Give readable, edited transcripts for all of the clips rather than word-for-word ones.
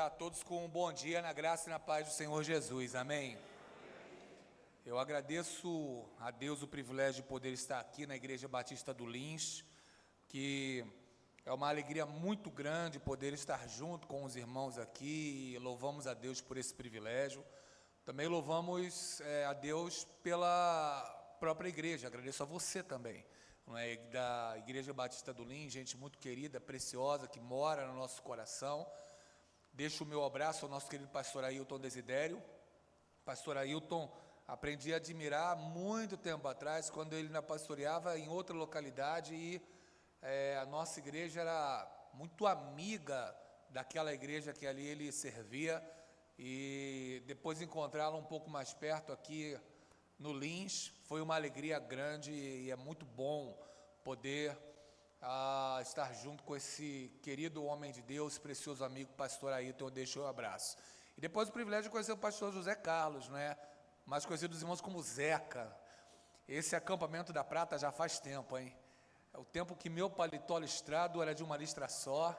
saudar a todos com um bom dia na graça e na paz do Senhor Jesus, amém? Eu agradeço a Deus o privilégio de poder estar aqui na Igreja Batista do Lins, que é uma alegria muito grande poder estar junto com os irmãos aqui, e louvamos a Deus por esse privilégio. Também louvamos a Deus pela própria igreja, agradeço a você também, não é? Da Igreja Batista do Lins, gente muito querida, preciosa, que mora no nosso coração. Deixo o meu abraço ao nosso querido pastor Ailton Desidério. Pastor Ailton, aprendi a admirar muito tempo atrás, quando ele pastoreava em outra localidade e a nossa igreja era muito amiga daquela igreja que ali ele servia, e depois encontrá-lo um pouco mais perto aqui no Lins, foi uma alegria grande e é muito bom poder estar junto com esse querido homem de Deus, precioso amigo, pastor Ailton. Eu deixo o abraço. E depois o privilégio de conhecer o pastor José Carlos, né? Mais conhecido dos irmãos como Zeca. Esse acampamento da Prata já faz tempo, hein? É o tempo que meu paletó listrado era de uma listra só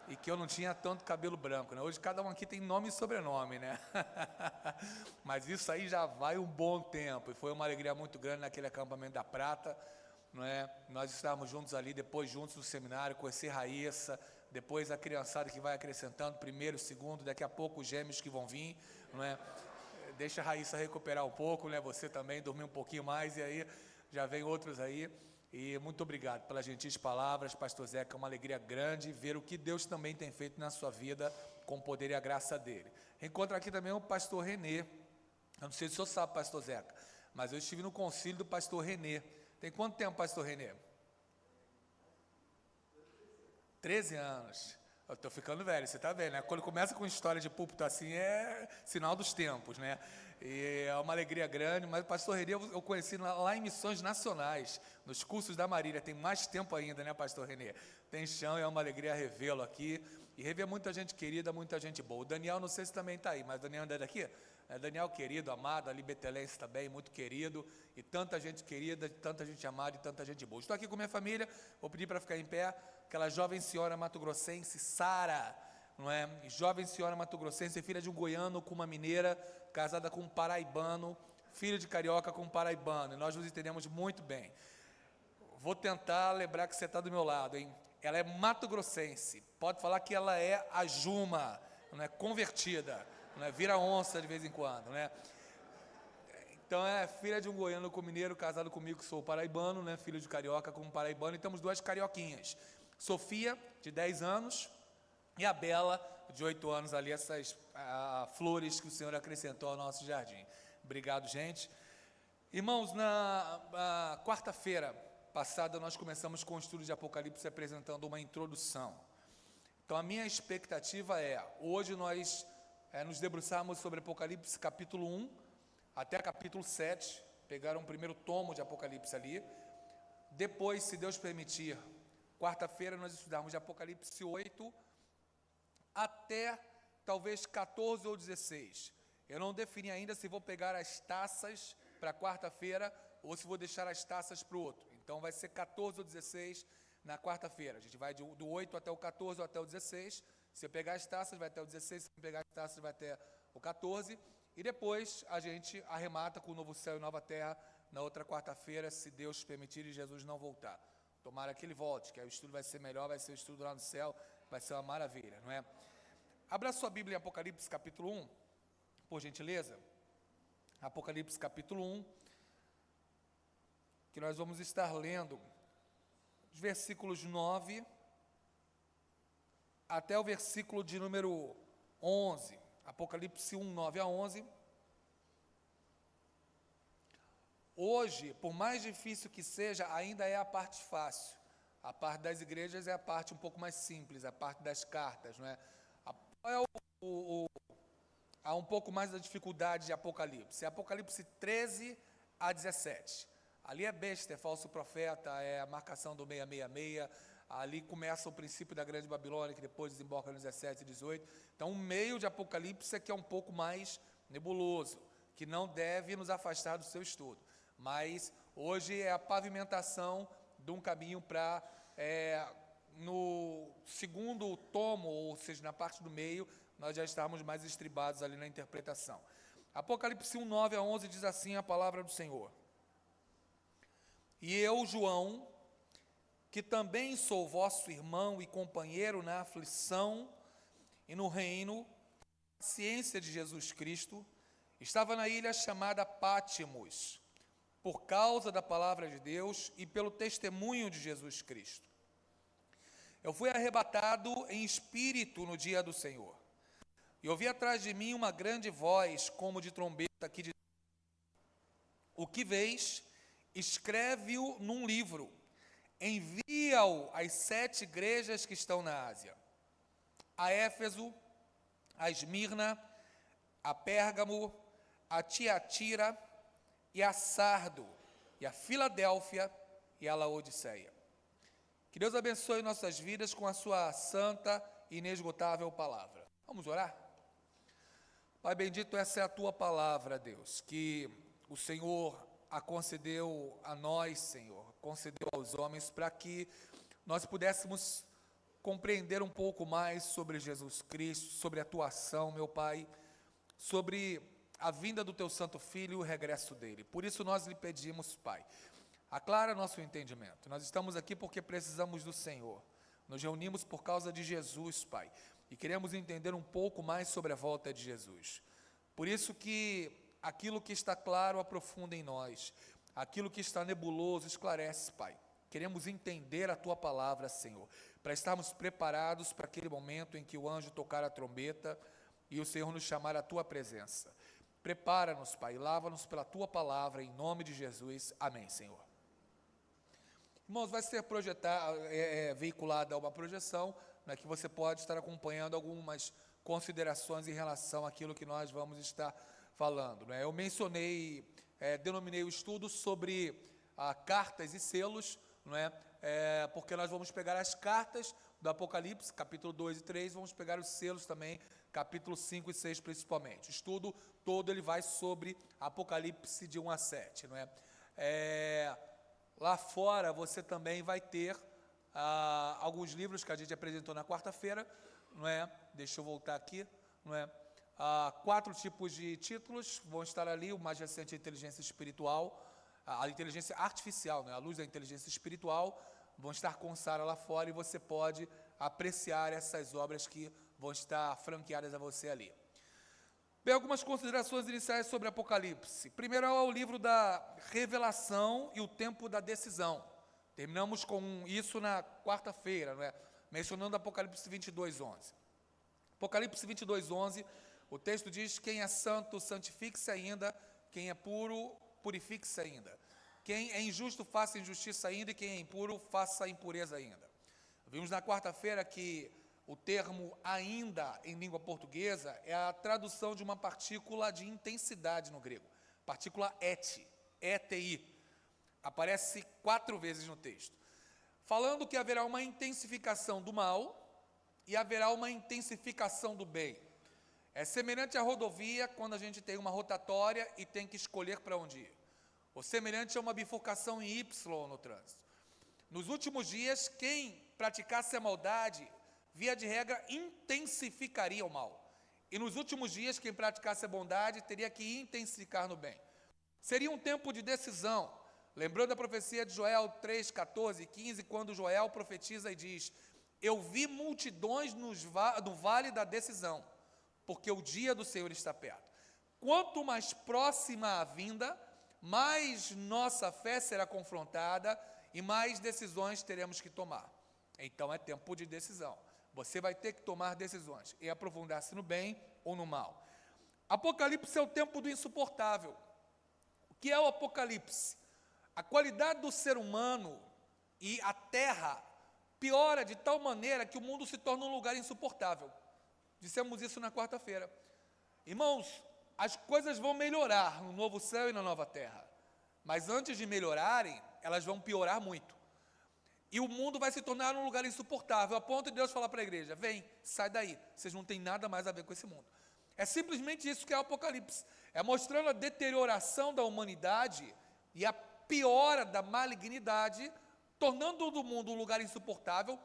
e que eu não tinha tanto cabelo branco, né? Hoje cada um aqui tem nome e sobrenome, né? Mas isso aí já vai um bom tempo, e foi uma alegria muito grande naquele acampamento da Prata, não é? Nós estávamos juntos ali, depois juntos no seminário, conhecer Raíssa, depois a criançada que vai acrescentando, primeiro, segundo, daqui a pouco os gêmeos que vão vir, não é? Deixa a Raíssa recuperar um pouco, né? Você também, dormir um pouquinho mais, e aí já vem outros aí. E muito obrigado pelas gentis palavras, pastor Zeca, é uma alegria grande ver o que Deus também tem feito na sua vida, com o poder e a graça dele. Encontro aqui também o pastor Renê. Eu não sei se o senhor sabe, pastor Zeca, mas eu estive no concílio do pastor Renê. Tem quanto tempo, pastor Renê? 13 anos. Eu estou ficando velho, você está vendo, né? Quando começa com história de púlpito assim, é sinal dos tempos, né? E é uma alegria grande, mas o pastor Renê eu conheci lá em Missões Nacionais, nos cursos da Marília, tem mais tempo ainda, né, pastor Renê? Tem chão, é uma alegria revê-lo aqui, e rever muita gente querida, muita gente boa. O Daniel, não sei se também está aí, mas o Daniel anda daqui? Daniel querido, amado, ali Betelense também, muito querido, e tanta gente querida, tanta gente amada e tanta gente boa. Estou aqui com minha família, vou pedir para ficar em pé, aquela jovem senhora mato-grossense, Sara, não é? Jovem senhora mato-grossense, filha de um goiano com uma mineira, casada com um paraibano, filho de carioca com um paraibano, e nós nos entendemos muito bem. Vou tentar lembrar que você está do meu lado, hein? Ela é mato-grossense, pode falar que ela é a Juma, não é? Convertida, não é? Vira onça de vez em quando, né? Então é filha de um goiano com mineiro, casado comigo, que sou paraibano, né? Filho de carioca com um paraibano, e temos duas carioquinhas. Sofia, de 10 anos, e a Bela, de 8 anos, ali, essas flores que o Senhor acrescentou ao nosso jardim. Obrigado, gente. Irmãos, na quarta-feira passada, nós começamos com o estudo de Apocalipse, apresentando uma introdução. Então, a minha expectativa hoje nós nos debruçarmos sobre Apocalipse capítulo 1, até capítulo 7, pegar um primeiro tomo de Apocalipse ali. Depois, se Deus permitir, quarta-feira nós estudarmos de Apocalipse 8 até talvez 14 ou 16. Eu não defini ainda se vou pegar as taças para quarta-feira ou se vou deixar as taças para o outro. Então vai ser 14 ou 16 na quarta-feira. A gente vai do 8 até o 14 ou até o 16. Se eu pegar as taças, vai até o 16. Se eu pegar as taças, vai até o 14. E depois a gente arremata com o novo céu e nova terra na outra quarta-feira, se Deus permitir e Jesus não voltar. Tomara que ele volte, que aí o estudo vai ser melhor, vai ser o estudo lá no céu, vai ser uma maravilha, não é? Abra sua Bíblia em Apocalipse capítulo 1, por gentileza. Apocalipse capítulo 1, que nós vamos estar lendo os versículos 9 até o versículo de número 11. Apocalipse 1, 9 a 11. Hoje, por mais difícil que seja, ainda é a parte fácil. A parte das igrejas é a parte um pouco mais simples, a parte das cartas, não é? Há um pouco mais da dificuldade de Apocalipse. Apocalipse 13 a 17. Ali é besta, é falso profeta, é a marcação do 666. Ali começa o princípio da grande Babilônia, que depois desemboca no 17 e 18. Então, o meio de Apocalipse é que é um pouco mais nebuloso, que não deve nos afastar do seu estudo. Mas hoje é a pavimentação de um caminho para, no segundo tomo, ou seja, na parte do meio, nós já estarmos mais estribados ali na interpretação. Apocalipse 1, 9 a 11 diz assim a palavra do Senhor. E eu, João, que também sou vosso irmão e companheiro na aflição e no reino, a ciência de Jesus Cristo, estava na ilha chamada Pátimos, por causa da palavra de Deus e pelo testemunho de Jesus Cristo. Eu fui arrebatado em espírito no dia do Senhor, e ouvi atrás de mim uma grande voz, como de trombeta, que dizia: o que vês, escreve-o num livro, envia-o às 7 igrejas que estão na Ásia, a Éfeso, a Esmirna, a Pérgamo, a Tiatira e a Sardo, e a Filadélfia e a Laodiceia. Que Deus abençoe nossas vidas com a sua santa e inesgotável palavra. Vamos orar? Pai bendito, essa é a tua palavra, Deus, que o Senhor a concedeu a nós, Senhor, concedeu aos homens, para que nós pudéssemos compreender um pouco mais sobre Jesus Cristo, sobre a tua ação, meu Pai, sobre a vinda do teu Santo Filho e o regresso dele. Por isso nós lhe pedimos, Pai, aclara nosso entendimento. Nós estamos aqui porque precisamos do Senhor. Nos reunimos por causa de Jesus, Pai, e queremos entender um pouco mais sobre a volta de Jesus. Por isso que aquilo que está claro aprofunda em nós, aquilo que está nebuloso esclarece, Pai. Queremos entender a tua palavra, Senhor, para estarmos preparados para aquele momento em que o anjo tocar a trombeta e o Senhor nos chamar à tua presença. Prepara-nos, Pai, lava-nos pela tua palavra, em nome de Jesus. Amém, Senhor. Irmãos, vai ser veiculada uma projeção, né, que você pode estar acompanhando algumas considerações em relação àquilo que nós vamos estar falando. Né? Eu denominei o estudo sobre cartas e selos, não é? Porque nós vamos pegar as cartas do Apocalipse, capítulo 2 e 3, vamos pegar os selos também, capítulo 5 e 6 principalmente. O estudo todo ele vai sobre Apocalipse de 1 a 7. Não é? Lá fora você também vai ter alguns livros que a gente apresentou na quarta-feira, não é? Deixa eu voltar aqui, não é? 4 tipos de títulos vão estar ali: o mais recente é a inteligência espiritual, a inteligência artificial, né? A luz da inteligência espiritual, vão estar com Sara lá fora, e você pode apreciar essas obras que vão estar franqueadas a você ali. Bem, algumas considerações iniciais sobre Apocalipse. Primeiro é o livro da revelação e o tempo da decisão. Terminamos com isso na quarta-feira, não é? Mencionando Apocalipse 22, 11. Apocalipse 22, 11, o texto diz: quem é santo, santifique-se ainda, quem é puro, purifique-se ainda. Quem é injusto, faça injustiça ainda, e quem é impuro, faça impureza ainda. Vimos na quarta-feira que o termo ainda, em língua portuguesa, é a tradução de uma partícula de intensidade no grego, partícula eti, aparece 4 vezes no texto, falando que haverá uma intensificação do mal e haverá uma intensificação do bem. É semelhante à rodovia, quando a gente tem uma rotatória e tem que escolher para onde ir. Ou semelhante a uma bifurcação em Y no trânsito. Nos últimos dias, quem praticasse a maldade, via de regra, intensificaria o mal. E nos últimos dias, quem praticasse a bondade, teria que intensificar no bem. Seria um tempo de decisão. Lembrando a profecia de Joel 3, 14 e 15, quando Joel profetiza e diz: eu vi multidões no vale da decisão, porque o dia do Senhor está perto. Quanto mais próxima a vinda, mais nossa fé será confrontada e mais decisões teremos que tomar. Então é tempo de decisão. Você vai ter que tomar decisões e aprofundar-se no bem ou no mal. Apocalipse é o tempo do insuportável. O que é o Apocalipse? A qualidade do ser humano e a terra piora de tal maneira que o mundo se torna um lugar insuportável. Dissemos isso na quarta-feira. Irmãos, as coisas vão melhorar no novo céu e na nova terra, mas antes de melhorarem, elas vão piorar muito. E o mundo vai se tornar um lugar insuportável, a ponto de Deus falar para a igreja: vem, sai daí, vocês não têm nada mais a ver com esse mundo. É simplesmente isso que é o Apocalipse. É mostrando a deterioração da humanidade e a piora da malignidade, tornando o mundo um lugar insuportável,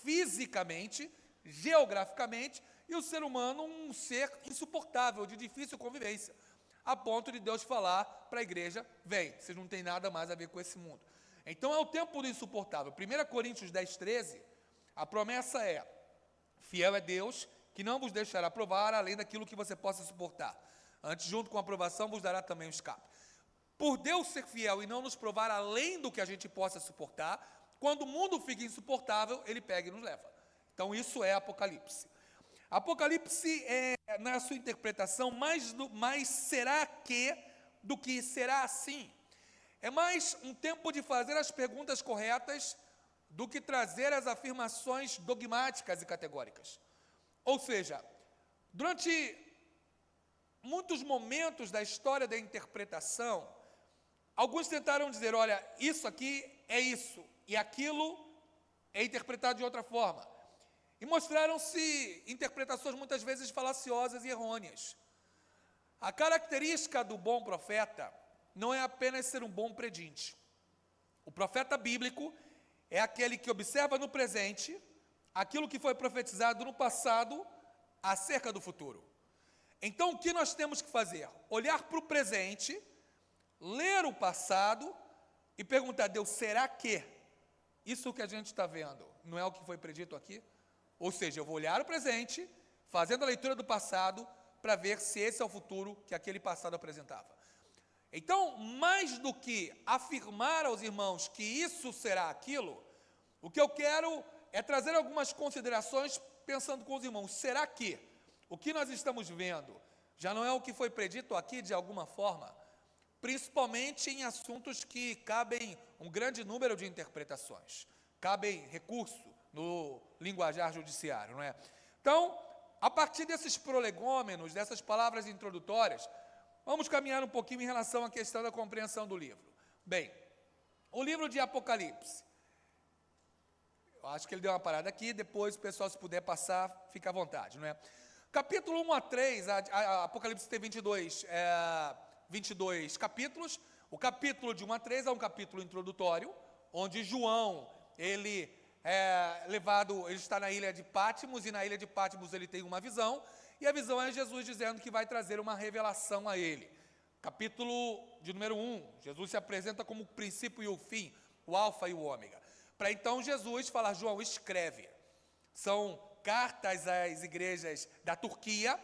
fisicamente, geograficamente, e o ser humano um ser insuportável, de difícil convivência, a ponto de Deus falar para a igreja, vem, vocês não têm nada mais a ver com esse mundo. Então é o tempo do insuportável. 1 Coríntios 10, 13, a promessa é, fiel é Deus, que não vos deixará provar além daquilo que você possa suportar. Antes, junto com a aprovação, vos dará também o escape. Por Deus ser fiel e não nos provar além do que a gente possa suportar, quando o mundo fica insuportável, ele pega e nos leva. Então isso é Apocalipse. Apocalipse é, na sua interpretação, mais será que do que será assim. É mais um tempo de fazer as perguntas corretas do que trazer as afirmações dogmáticas e categóricas. Ou seja, durante muitos momentos da história da interpretação, alguns tentaram dizer, olha, isso aqui é isso, e aquilo é interpretado de outra forma. E mostraram-se interpretações muitas vezes falaciosas e errôneas. A característica do bom profeta não é apenas ser um bom predinte. O profeta bíblico é aquele que observa no presente aquilo que foi profetizado no passado acerca do futuro. Então, o que nós temos que fazer? Olhar para o presente, ler o passado e perguntar a Deus, será que isso que a gente está vendo não é o que foi predito aqui? Ou seja, eu vou olhar o presente, fazendo a leitura do passado, para ver se esse é o futuro que aquele passado apresentava. Então, mais do que afirmar aos irmãos que isso será aquilo, o que eu quero é trazer algumas considerações pensando com os irmãos, será que o que nós estamos vendo já não é o que foi predito aqui de alguma forma? Principalmente em assuntos que cabem um grande número de interpretações, cabem recurso no linguajar judiciário, não é? Então, a partir desses prolegômenos, dessas palavras introdutórias, vamos caminhar um pouquinho em relação à questão da compreensão do livro. Bem, o livro de Apocalipse, eu acho que ele deu uma parada aqui, depois o pessoal, se puder passar, fica à vontade, não é? Capítulo 1 a 3, a Apocalipse tem 22 capítulos. O capítulo de 1 a 3 é um capítulo introdutório, onde João, ele está na ilha de Patmos, e na ilha de Patmos ele tem uma visão, e a visão é Jesus dizendo que vai trazer uma revelação a ele. Capítulo de número 1, Jesus se apresenta como o princípio e o fim, o alfa e o ômega. Para então Jesus falar, João, escreve. São cartas às igrejas da Turquia,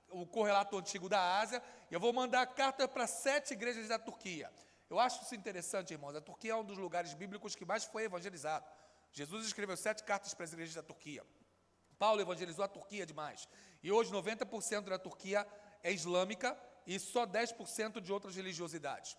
o correlato antigo da Ásia, e eu vou mandar carta para 7 igrejas da Turquia. Eu acho isso interessante, irmãos. A Turquia é um dos lugares bíblicos que mais foi evangelizado. Jesus escreveu 7 cartas para as igrejas da Turquia. Paulo evangelizou a Turquia demais. E hoje 90% da Turquia é islâmica e só 10% de outras religiosidades.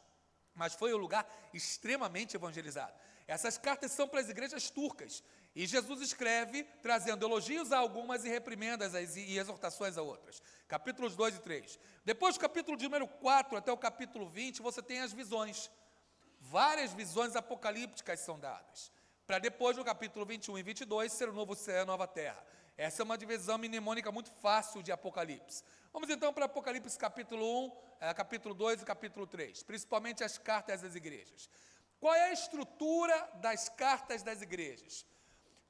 Mas foi um lugar extremamente evangelizado. Essas cartas são para as igrejas turcas. E Jesus escreve, trazendo elogios a algumas e reprimendas e exortações a outras. Capítulos 2 e 3. Depois do capítulo de número 4 até o capítulo 20, você tem as visões. Várias visões apocalípticas são dadas. Para depois, no capítulo 21 e 22, ser o novo céu e a nova terra. Essa é uma divisão mnemônica muito fácil de Apocalipse. Vamos então para Apocalipse capítulo 1, capítulo 2 e capítulo 3. Principalmente as cartas das igrejas. Qual é a estrutura das cartas das igrejas?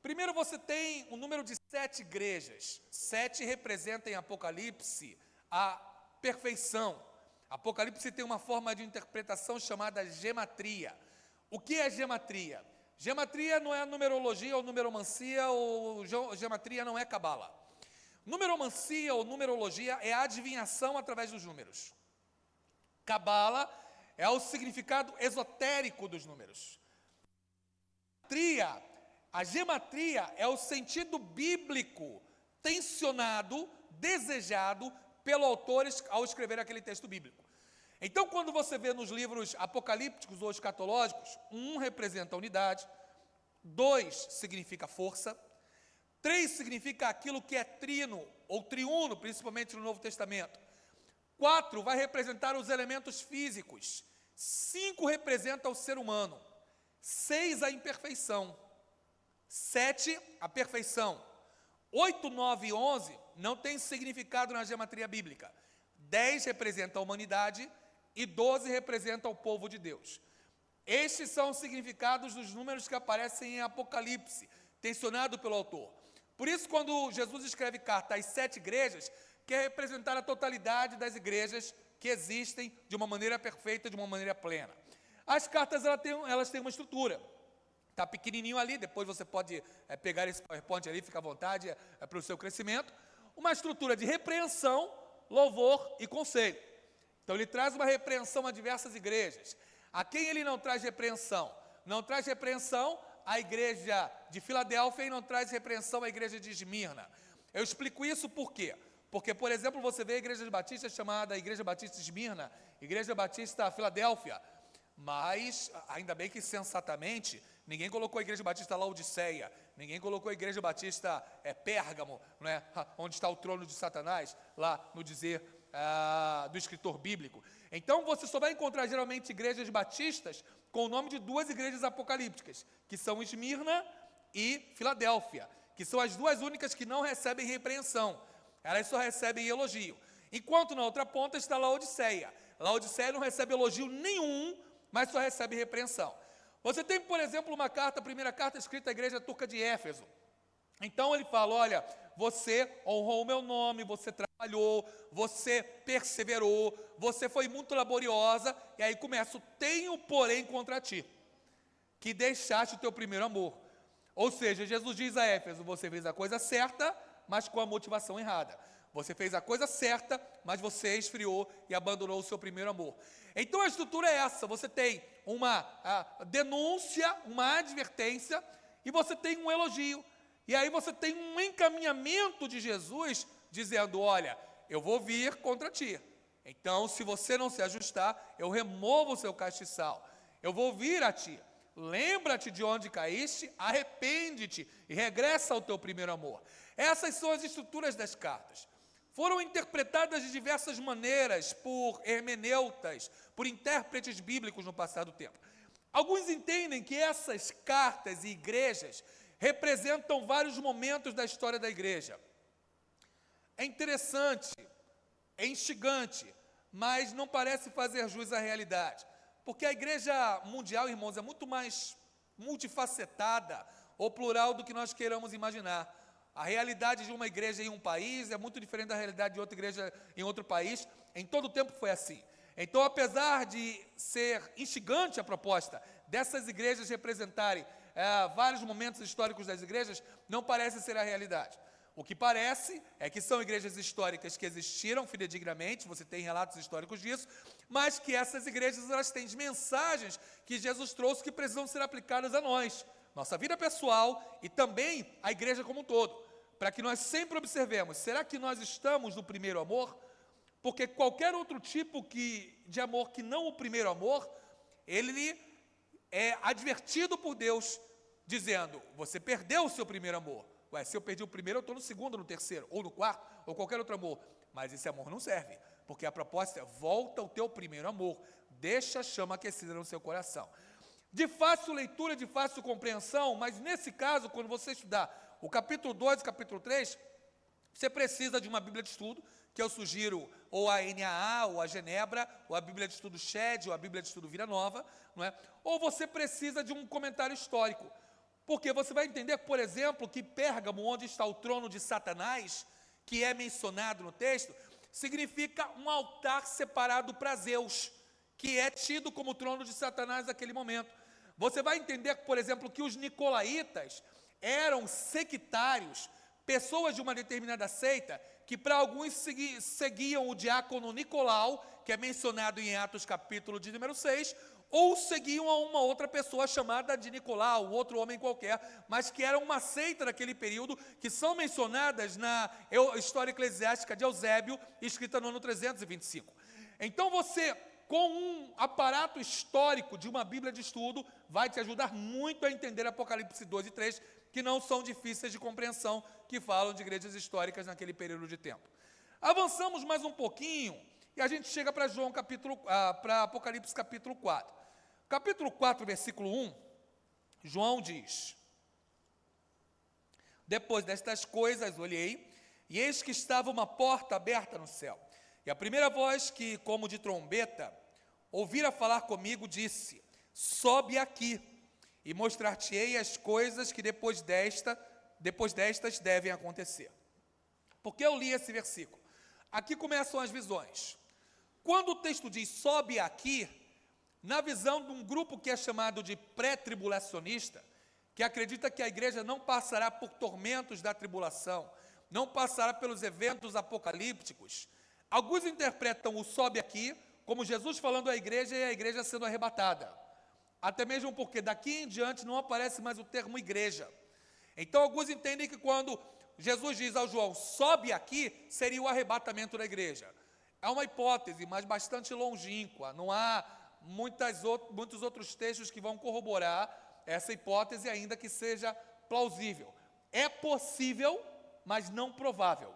Primeiro você tem o número de 7 igrejas. 7 representa em Apocalipse a perfeição. Apocalipse tem uma forma de interpretação chamada gematria. O que é gematria? Gematria não é numerologia ou numeromancia, ou gematria não é cabala. Numeromancia ou numerologia é a adivinhação através dos números. Cabala é o significado esotérico dos números. A gematria é o sentido bíblico tensionado, desejado pelo autor ao escrever aquele texto bíblico. Então, quando você vê nos livros apocalípticos ou escatológicos, 1 representa a unidade, 2 significa força, 3 significa aquilo que é trino ou triuno, principalmente no Novo Testamento, 4 vai representar os elementos físicos, 5 representa o ser humano, 6 a imperfeição, 7 a perfeição, 8, 9 e 11 não tem significado na gematria bíblica, 10 representa a humanidade e 12 representa o povo de Deus. Estes são os significados dos números que aparecem em Apocalipse, tensionado pelo autor. Por isso, quando Jesus escreve carta às 7 igrejas, quer representar a totalidade das igrejas que existem de uma maneira perfeita, de uma maneira plena. As cartas, elas têm uma estrutura. Está pequenininho ali, depois você pode pegar esse PowerPoint ali, fica à vontade, para o seu crescimento. Uma estrutura de repreensão, louvor e conselho. Então, ele traz uma repreensão a diversas igrejas. A quem ele não traz repreensão? Não traz repreensão à igreja de Filadélfia e não traz repreensão à igreja de Esmirna. Eu explico isso por quê? Porque, por exemplo, você vê a igreja batista chamada Igreja Batista Esmirna, Igreja Batista Filadélfia, mas, ainda bem que sensatamente, ninguém colocou a Igreja Batista Laodiceia, ninguém colocou a Igreja Batista Pérgamo, não é? Onde está o trono de Satanás, lá no dizer do escritor bíblico. Então, você só vai encontrar geralmente igrejas batistas com o nome de 2 igrejas apocalípticas, que são Esmirna e Filadélfia, que são as 2 únicas que não recebem repreensão, elas só recebem elogio. Enquanto na outra ponta está Laodiceia. Laodiceia não recebe elogio nenhum, mas só recebe repreensão. Você tem, por exemplo, uma carta, a primeira carta escrita à igreja turca de Éfeso. Então ele fala, olha, você honrou o meu nome, você trabalhou, você perseverou, você foi muito laboriosa, e aí começa o tenho, porém, contra ti, que deixaste o teu primeiro amor. Ou seja, Jesus diz a Éfeso, você fez a coisa certa, mas com a motivação errada. Você fez a coisa certa, mas você esfriou e abandonou o seu primeiro amor. Então a estrutura é essa, você tem uma denúncia, uma advertência, e você tem um elogio. E aí você tem um encaminhamento de Jesus, dizendo, olha, eu vou vir contra ti. Então, se você não se ajustar, eu removo o seu castiçal. Eu vou vir a ti. Lembra-te de onde caíste, arrepende-te e regressa ao teu primeiro amor. Essas são as estruturas das cartas. Foram interpretadas de diversas maneiras por hermeneutas, por intérpretes bíblicos no passado tempo. Alguns entendem que essas cartas e igrejas representam vários momentos da história da igreja. É interessante, é instigante, mas não parece fazer jus à realidade. Porque a igreja mundial, irmãos, é muito mais multifacetada ou plural do que nós queiramos imaginar. A realidade de uma igreja em um país é muito diferente da realidade de outra igreja em outro país. Em todo o tempo foi assim. Então, apesar de ser instigante a proposta dessas igrejas representarem vários momentos históricos das igrejas, não parece ser a realidade. O que parece é que são igrejas históricas que existiram fidedignamente, você tem relatos históricos disso, mas que essas igrejas elas têm mensagens que Jesus trouxe que precisam ser aplicadas a nós, nossa vida pessoal e também a igreja como um todo, para que nós sempre observemos, será que nós estamos no primeiro amor? Porque qualquer outro tipo de amor que não o primeiro amor, ele é advertido por Deus, dizendo, você perdeu o seu primeiro amor. Ué, se eu perdi o primeiro, eu estou no segundo, no terceiro, ou no quarto, ou qualquer outro amor. Mas esse amor não serve, porque a proposta é, volta ao teu primeiro amor, deixa a chama aquecida no seu coração. De fácil leitura, de fácil compreensão, mas nesse caso, quando você estudar o capítulo 2 e o capítulo 3, você precisa de uma Bíblia de estudo, que eu sugiro ou a NAA, ou a Genebra, ou a Bíblia de estudo Shed, ou a Bíblia de estudo Vida Nova, não é? Ou você precisa de um comentário histórico, porque você vai entender, por exemplo, que Pérgamo, onde está o trono de Satanás, que é mencionado no texto, significa um altar separado para Zeus, que é tido como trono de Satanás naquele momento. Você vai entender, por exemplo, que os nicolaítas eram sectários, pessoas de uma determinada seita, que para alguns seguiam o diácono Nicolau, que é mencionado em Atos capítulo de número 6, ou seguiam a uma outra pessoa chamada de Nicolau, outro homem qualquer, mas que era uma seita daquele período, que são mencionadas na história eclesiástica de Eusébio, escrita no ano 325. Então você, com um aparato histórico de uma Bíblia de estudo, vai te ajudar muito a entender Apocalipse 2 e 3, que não são difíceis de compreensão, que falam de igrejas históricas naquele período de tempo. Avançamos mais um pouquinho, e a gente chega para Apocalipse capítulo 4. Capítulo 4, versículo 1, João diz, depois destas coisas olhei, e eis que estava uma porta aberta no céu. E a primeira voz que, como de trombeta, ouvira falar comigo, disse, sobe aqui, e mostrar-te-ei as coisas que depois desta depois destas devem acontecer. Porque eu li esse versículo. Aqui começam as visões. Quando o texto diz sobe aqui, na visão de um grupo que é chamado de pré-tribulacionista, que acredita que a igreja não passará por tormentos da tribulação, não passará pelos eventos apocalípticos, alguns interpretam o sobe aqui como Jesus falando à igreja e a igreja sendo arrebatada. Até mesmo porque daqui em diante não aparece mais o termo igreja. Então alguns entendem que quando Jesus diz ao João, sobe aqui, seria o arrebatamento da igreja. É uma hipótese, mas bastante longínqua. Não há muitos outros textos que vão corroborar essa hipótese, ainda que seja plausível. É possível, mas não provável.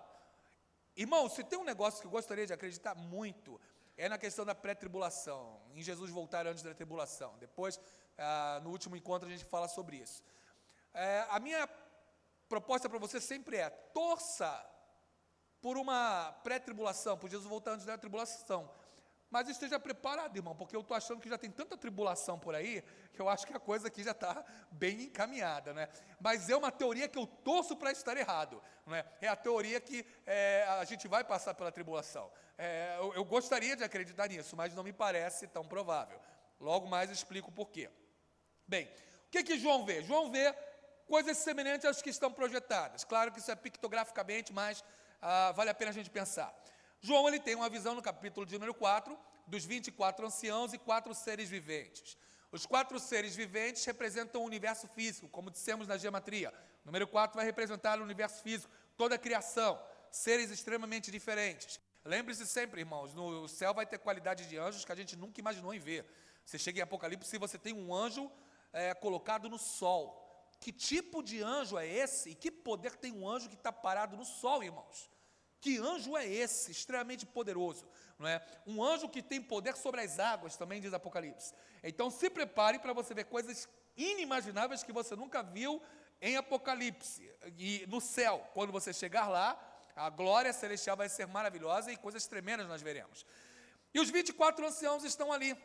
Irmão, se tem um negócio que eu gostaria de acreditar muito, é na questão da pré-tribulação, em Jesus voltar antes da tribulação. Depois, no último encontro, a gente fala sobre isso. A minha proposta para você sempre é, torça por uma pré-tribulação, por Jesus voltar antes da tribulação. Mas esteja preparado, irmão, porque eu estou achando que já tem tanta tribulação por aí, que eu acho que a coisa aqui já está bem encaminhada, né? Mas é uma teoria que eu torço para estar errado, não é? É a teoria que a gente vai passar pela tribulação. Eu gostaria de acreditar nisso, mas não me parece tão provável. Logo mais explico o porquê. Bem, o que João vê? João vê coisas semelhantes às que estão projetadas. Claro que isso é pictograficamente, mas vale a pena a gente pensar. João ele tem uma visão no capítulo de número 4, dos 24 anciãos e 4 seres viventes. Os 4 seres viventes representam o universo físico, como dissemos na geometria. Número 4 vai representar o universo físico, toda a criação, seres extremamente diferentes. Lembre-se sempre, irmãos, no céu vai ter qualidade de anjos que a gente nunca imaginou em ver. Você chega em Apocalipse e você tem um anjo colocado no sol. Que tipo de anjo é esse? E que poder tem um anjo que está parado no sol, irmãos? Que anjo é esse? Extremamente poderoso, não é? Um anjo que tem poder sobre as águas, também diz Apocalipse. Então se prepare para você ver coisas inimagináveis que você nunca viu em Apocalipse. E no céu, quando você chegar lá, a glória celestial vai ser maravilhosa e coisas tremendas nós veremos. E os 24 anciãos estão ali.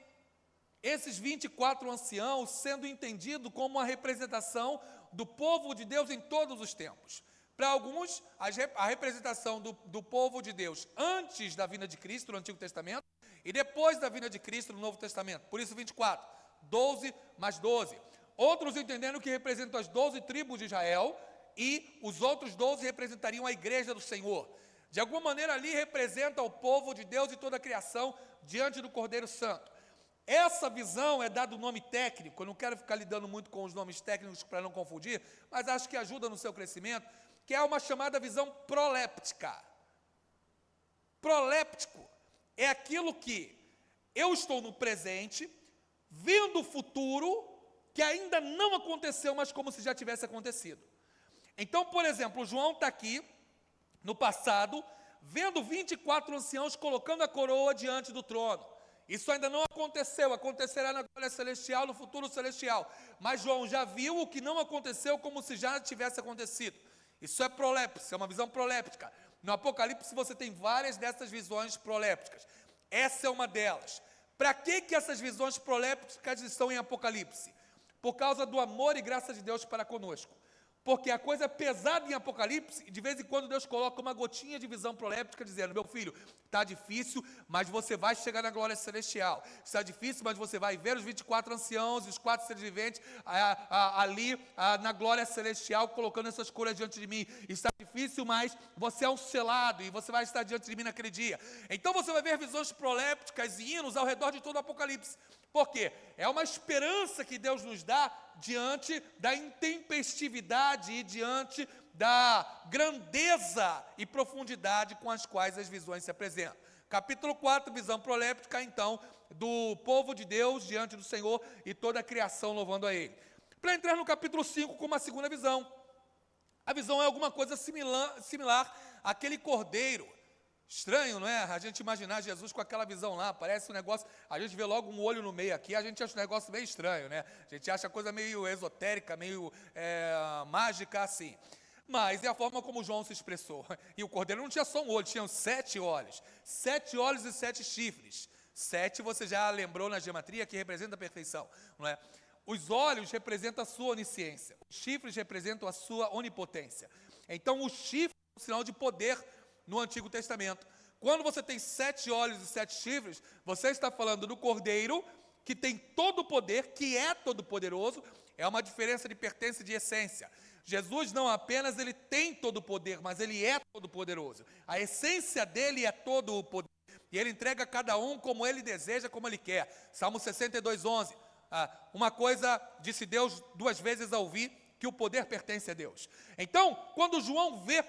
Esses 24 anciãos sendo entendido como uma representação do povo de Deus em todos os tempos. Para alguns, a representação do povo de Deus antes da vinda de Cristo, no Antigo Testamento, e depois da vinda de Cristo, no Novo Testamento. Por isso 24, 12 mais 12. Outros entendendo que representam as 12 tribos de Israel, e os outros 12 representariam a igreja do Senhor. De alguma maneira ali representa o povo de Deus e toda a criação diante do Cordeiro Santo. Essa visão é dado o nome técnico, eu não quero ficar lidando muito com os nomes técnicos para não confundir, mas acho que ajuda no seu crescimento, que é uma chamada visão proléptica. Proléptico é aquilo que eu estou no presente, vendo o futuro, que ainda não aconteceu, mas como se já tivesse acontecido. Então, por exemplo, João está aqui, no passado, vendo 24 anciãos colocando a coroa diante do trono. Isso ainda não aconteceu, acontecerá na glória celestial, no futuro celestial. Mas João já viu o que não aconteceu como se já tivesse acontecido. Isso é proléptica, é uma visão proléptica. No Apocalipse você tem várias dessas visões prolépticas. Essa é uma delas. Para que essas visões prolépticas estão em Apocalipse? Por causa do amor e graça de Deus para conosco. Porque a coisa é pesada em Apocalipse, e de vez em quando Deus coloca uma gotinha de visão proléptica, dizendo, meu filho, está difícil, mas você vai chegar na glória celestial. Está difícil, mas você vai ver os 24 anciãos e os 4 seres viventes ali na glória celestial, colocando essas coroas diante de mim. Está difícil, mas você é um selado, e você vai estar diante de mim naquele dia. Então você vai ver visões prolépticas e hinos ao redor de todo o Apocalipse. Por quê? É uma esperança que Deus nos dá diante da intempestividade e diante da grandeza e profundidade com as quais as visões se apresentam. Capítulo 4, visão proléptica, então, do povo de Deus diante do Senhor e toda a criação louvando a Ele. Para entrar no capítulo 5 com uma segunda visão. A visão é alguma coisa similar àquele cordeiro. Estranho, não é? A gente imaginar Jesus com aquela visão lá, parece um negócio, a gente vê logo um olho no meio aqui, a gente acha um negócio meio estranho, né? A gente acha a coisa meio esotérica, meio mágica assim. Mas é a forma como João se expressou. E o cordeiro não tinha só um olho, tinha 7 olhos. 7 olhos e 7 chifres. 7 você já lembrou na geometria que representa a perfeição, não é? Os olhos representam a sua onisciência, os chifres representam a sua onipotência. Então, o chifre é um sinal de poder no Antigo Testamento. Quando você tem 7 olhos e 7 chifres, você está falando do Cordeiro, que tem todo o poder, que é todo poderoso. É uma diferença de pertença e de essência. Jesus não apenas ele tem todo o poder, mas ele é todo poderoso. A essência dele é todo o poder. E ele entrega a cada um como ele deseja, como ele quer. Salmo 62:11. Uma coisa disse Deus 2 vezes a ouvir, que o poder pertence a Deus. Então, quando João vê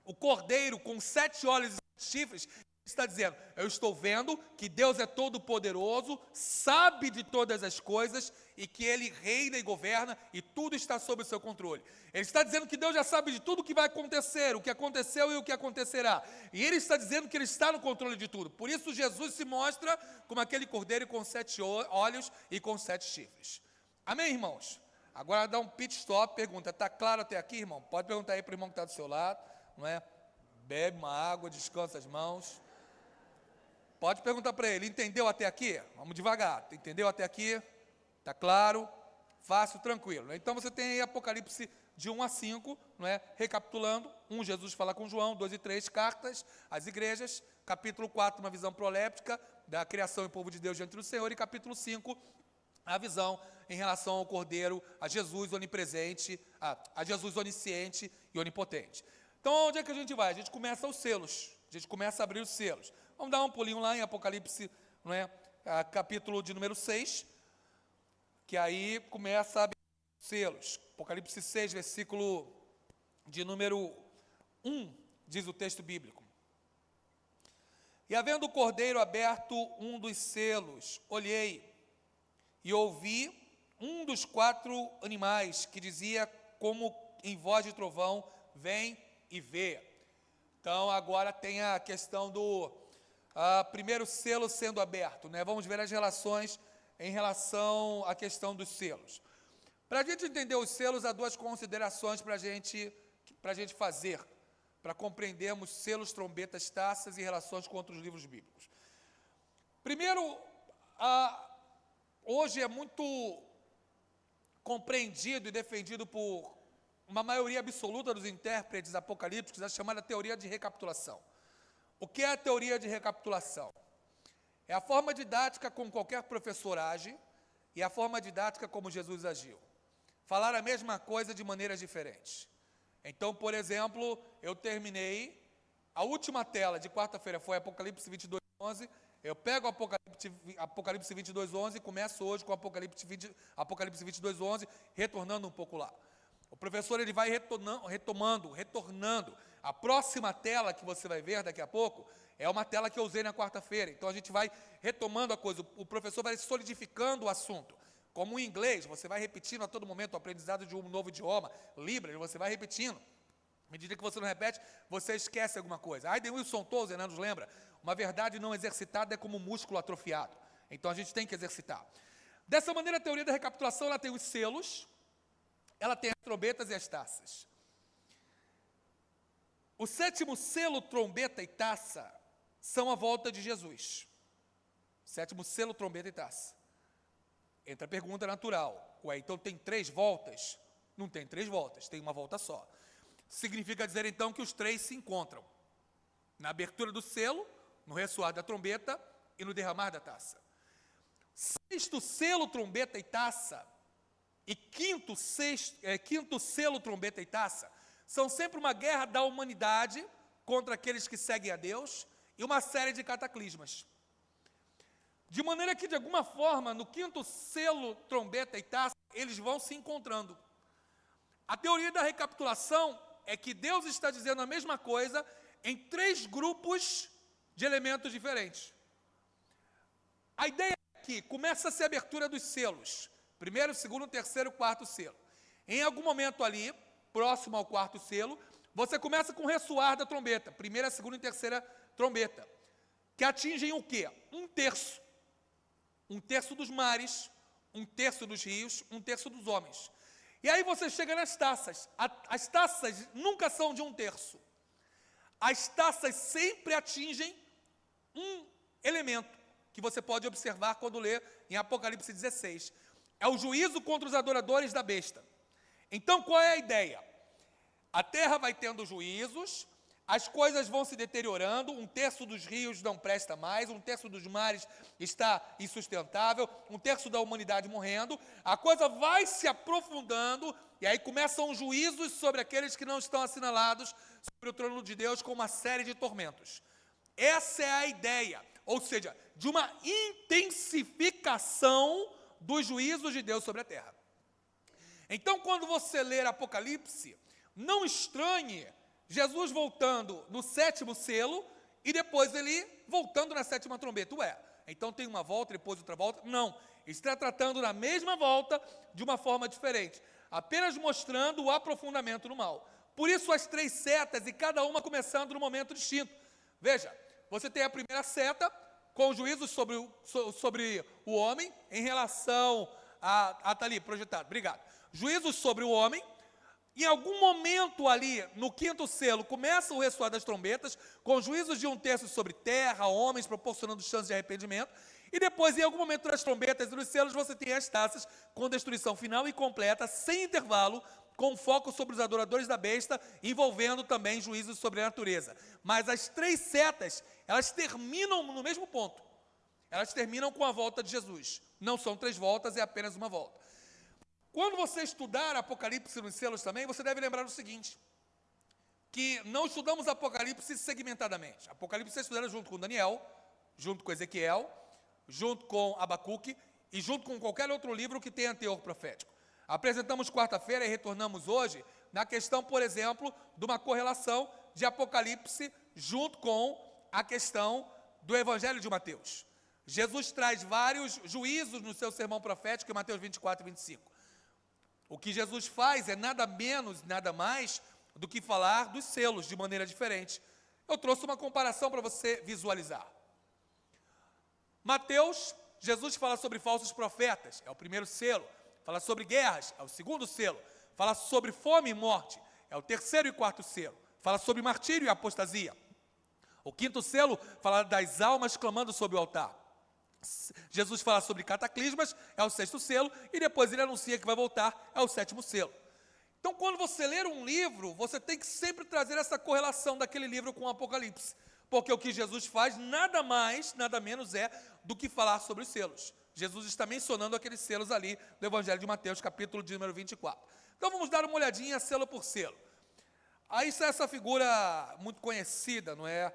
o Cordeiro com 7 olhos e 7 chifres, ele está dizendo, eu estou vendo que Deus é todo poderoso, sabe de todas as coisas e que Ele reina e governa e tudo está sob o seu controle. Ele está dizendo que Deus já sabe de tudo o que vai acontecer, o que aconteceu e o que acontecerá. E Ele está dizendo que Ele está no controle de tudo. Por isso Jesus se mostra como aquele Cordeiro com 7 olhos e com 7 chifres. Amém, irmãos? Agora dá um pit stop, pergunta, está claro até aqui, irmão? Pode perguntar aí para o irmão que está do seu lado, não é? Bebe uma água, descansa as mãos. Pode perguntar para ele, entendeu até aqui? Vamos devagar, entendeu até aqui? Está claro? Fácil, tranquilo. Então você tem aí Apocalipse de 1 a 5, não é? Recapitulando, 1, Jesus fala com João, 2 e 3, cartas às igrejas, capítulo 4, uma visão proléptica da criação e povo de Deus diante do Senhor, e capítulo 5, a visão em relação ao Cordeiro, a Jesus onipresente, a Jesus onisciente e onipotente. Então, onde é que a gente vai? A gente começa os selos, a gente começa a abrir os selos. Vamos dar um pulinho lá em Apocalipse, não é? Capítulo de número 6, que aí começa a abrir os selos. Apocalipse 6, versículo de número 1, diz o texto bíblico. E havendo o Cordeiro aberto um dos selos, olhei e ouvi um dos 4 animais que dizia como em voz de trovão, vem e vê. Então agora tem a questão do primeiro selo sendo aberto, né? Vamos ver as relações em relação à questão dos selos. Para a gente entender os selos, há 2 considerações para a gente fazer, para compreendermos selos, trombetas, taças e relações com outros livros bíblicos. Primeiro, hoje é muito compreendido e defendido por uma maioria absoluta dos intérpretes apocalípticos, a chamada teoria de recapitulação. O que é a teoria de recapitulação? É a forma didática como qualquer professor age e a forma didática como Jesus agiu. Falar a mesma coisa de maneiras diferentes. Então, por exemplo, eu terminei, a última tela de quarta-feira foi Apocalipse 22:11, eu pego Apocalipse 22:11 e começo hoje com Apocalipse 22:11, retornando um pouco lá. O professor ele vai retornando. A próxima tela que você vai ver daqui a pouco é uma tela que eu usei na quarta-feira. Então a gente vai retomando a coisa. O professor vai solidificando o assunto. Como o inglês, você vai repetindo a todo momento o aprendizado de um novo idioma, Libras, você vai repetindo. À medida que você não repete, você esquece alguma coisa. Aiden Wilson Tozer, né, nos lembra? Uma verdade não exercitada é como um músculo atrofiado. Então a gente tem que exercitar. Dessa maneira, a teoria da recapitulação ela tem os selos, ela tem as trombetas e as taças. O 7º selo, trombeta e taça são a volta de Jesus. 7º selo, trombeta e taça. Entra a pergunta natural. Ué, então tem 3 voltas? Não tem 3 voltas, tem uma volta só. Significa dizer então que os 3 se encontram. Na abertura do selo, no ressoar da trombeta e no derramar da taça. 6º selo, trombeta e taça, e 5º selo, trombeta e taça, são sempre uma guerra da humanidade contra aqueles que seguem a Deus e uma série de cataclismas. De maneira que, de alguma forma, no 5º selo, trombeta e taça, eles vão se encontrando. A teoria da recapitulação é que Deus está dizendo a mesma coisa em 3 grupos de elementos diferentes. A ideia é que começa-se a abertura dos selos. 1º, 2º, 3º, 4º selo. Em algum momento ali, próximo ao 4º selo, você começa com o ressoar da trombeta. 1ª, 2ª e 3ª trombeta. Que atingem o quê? 1/3. 1/3 dos mares, 1/3 dos rios, 1/3 dos homens. E aí você chega nas taças. As taças nunca são de 1/3. As taças sempre atingem um elemento, que você pode observar quando lê em Apocalipse 16. é o juízo contra os adoradores da besta. Então, qual é a ideia? A terra vai tendo juízos, as coisas vão se deteriorando, 1/3 dos rios não presta mais, 1/3 dos mares está insustentável, 1/3 da humanidade morrendo, a coisa vai se aprofundando, e aí começam os juízos sobre aqueles que não estão assinalados sobre o trono de Deus com uma série de tormentos. Essa é a ideia, ou seja, de uma intensificação dos juízos de Deus sobre a terra. Então, quando você ler Apocalipse, não estranhe Jesus voltando no 7º selo e depois ele voltando na 7ª trombeta. Então tem uma volta, depois outra volta. Não, está tratando na mesma volta de uma forma diferente, apenas mostrando o aprofundamento no mal. Por isso as 3 setas e cada uma começando num momento distinto. Veja, você tem a primeira seta com juízos sobre o homem em relação a tá ali projetado, obrigado. Juízos sobre o homem. Em algum momento ali, no 5º selo, começa o ressoar das trombetas, com juízos de 1/3 sobre terra, homens, proporcionando chance de arrependimento. E depois, em algum momento das trombetas e dos selos, você tem as taças com destruição final e completa, sem intervalo, com foco sobre os adoradores da besta, envolvendo também juízos sobre a natureza. Mas as 3 setas, elas terminam no mesmo ponto. Elas terminam com a volta de Jesus. Não são 3 voltas, é apenas uma volta. Quando você estudar Apocalipse nos selos também, você deve lembrar o seguinte, que não estudamos Apocalipse segmentadamente. Apocalipse é estudado junto com Daniel, junto com Ezequiel, junto com Abacuque e junto com qualquer outro livro que tenha teor profético. Apresentamos quarta-feira e retornamos hoje na questão, por exemplo, de uma correlação de Apocalipse junto com a questão do Evangelho de Mateus. Jesus traz vários juízos no seu sermão profético em Mateus 24 e 25. O que Jesus faz é nada menos, nada mais do que falar dos selos de maneira diferente. Eu trouxe uma comparação para você visualizar. Mateus, Jesus fala sobre falsos profetas, é o primeiro selo. Fala sobre guerras, é o 2º selo. Fala sobre fome e morte, é o 3º e 4º selo. Fala sobre martírio e apostasia. O 5º selo fala das almas clamando sobre o altar. Jesus fala sobre cataclismas, é o 6º selo, e depois ele anuncia que vai voltar, é o 7º selo. Então, quando você ler um livro, você tem que sempre trazer essa correlação daquele livro com o Apocalipse, porque o que Jesus faz, nada mais, nada menos é do que falar sobre os selos. Jesus está mencionando aqueles selos ali do Evangelho de Mateus, capítulo de número 24. Então, vamos dar uma olhadinha selo por selo. Aí está essa figura muito conhecida, não é?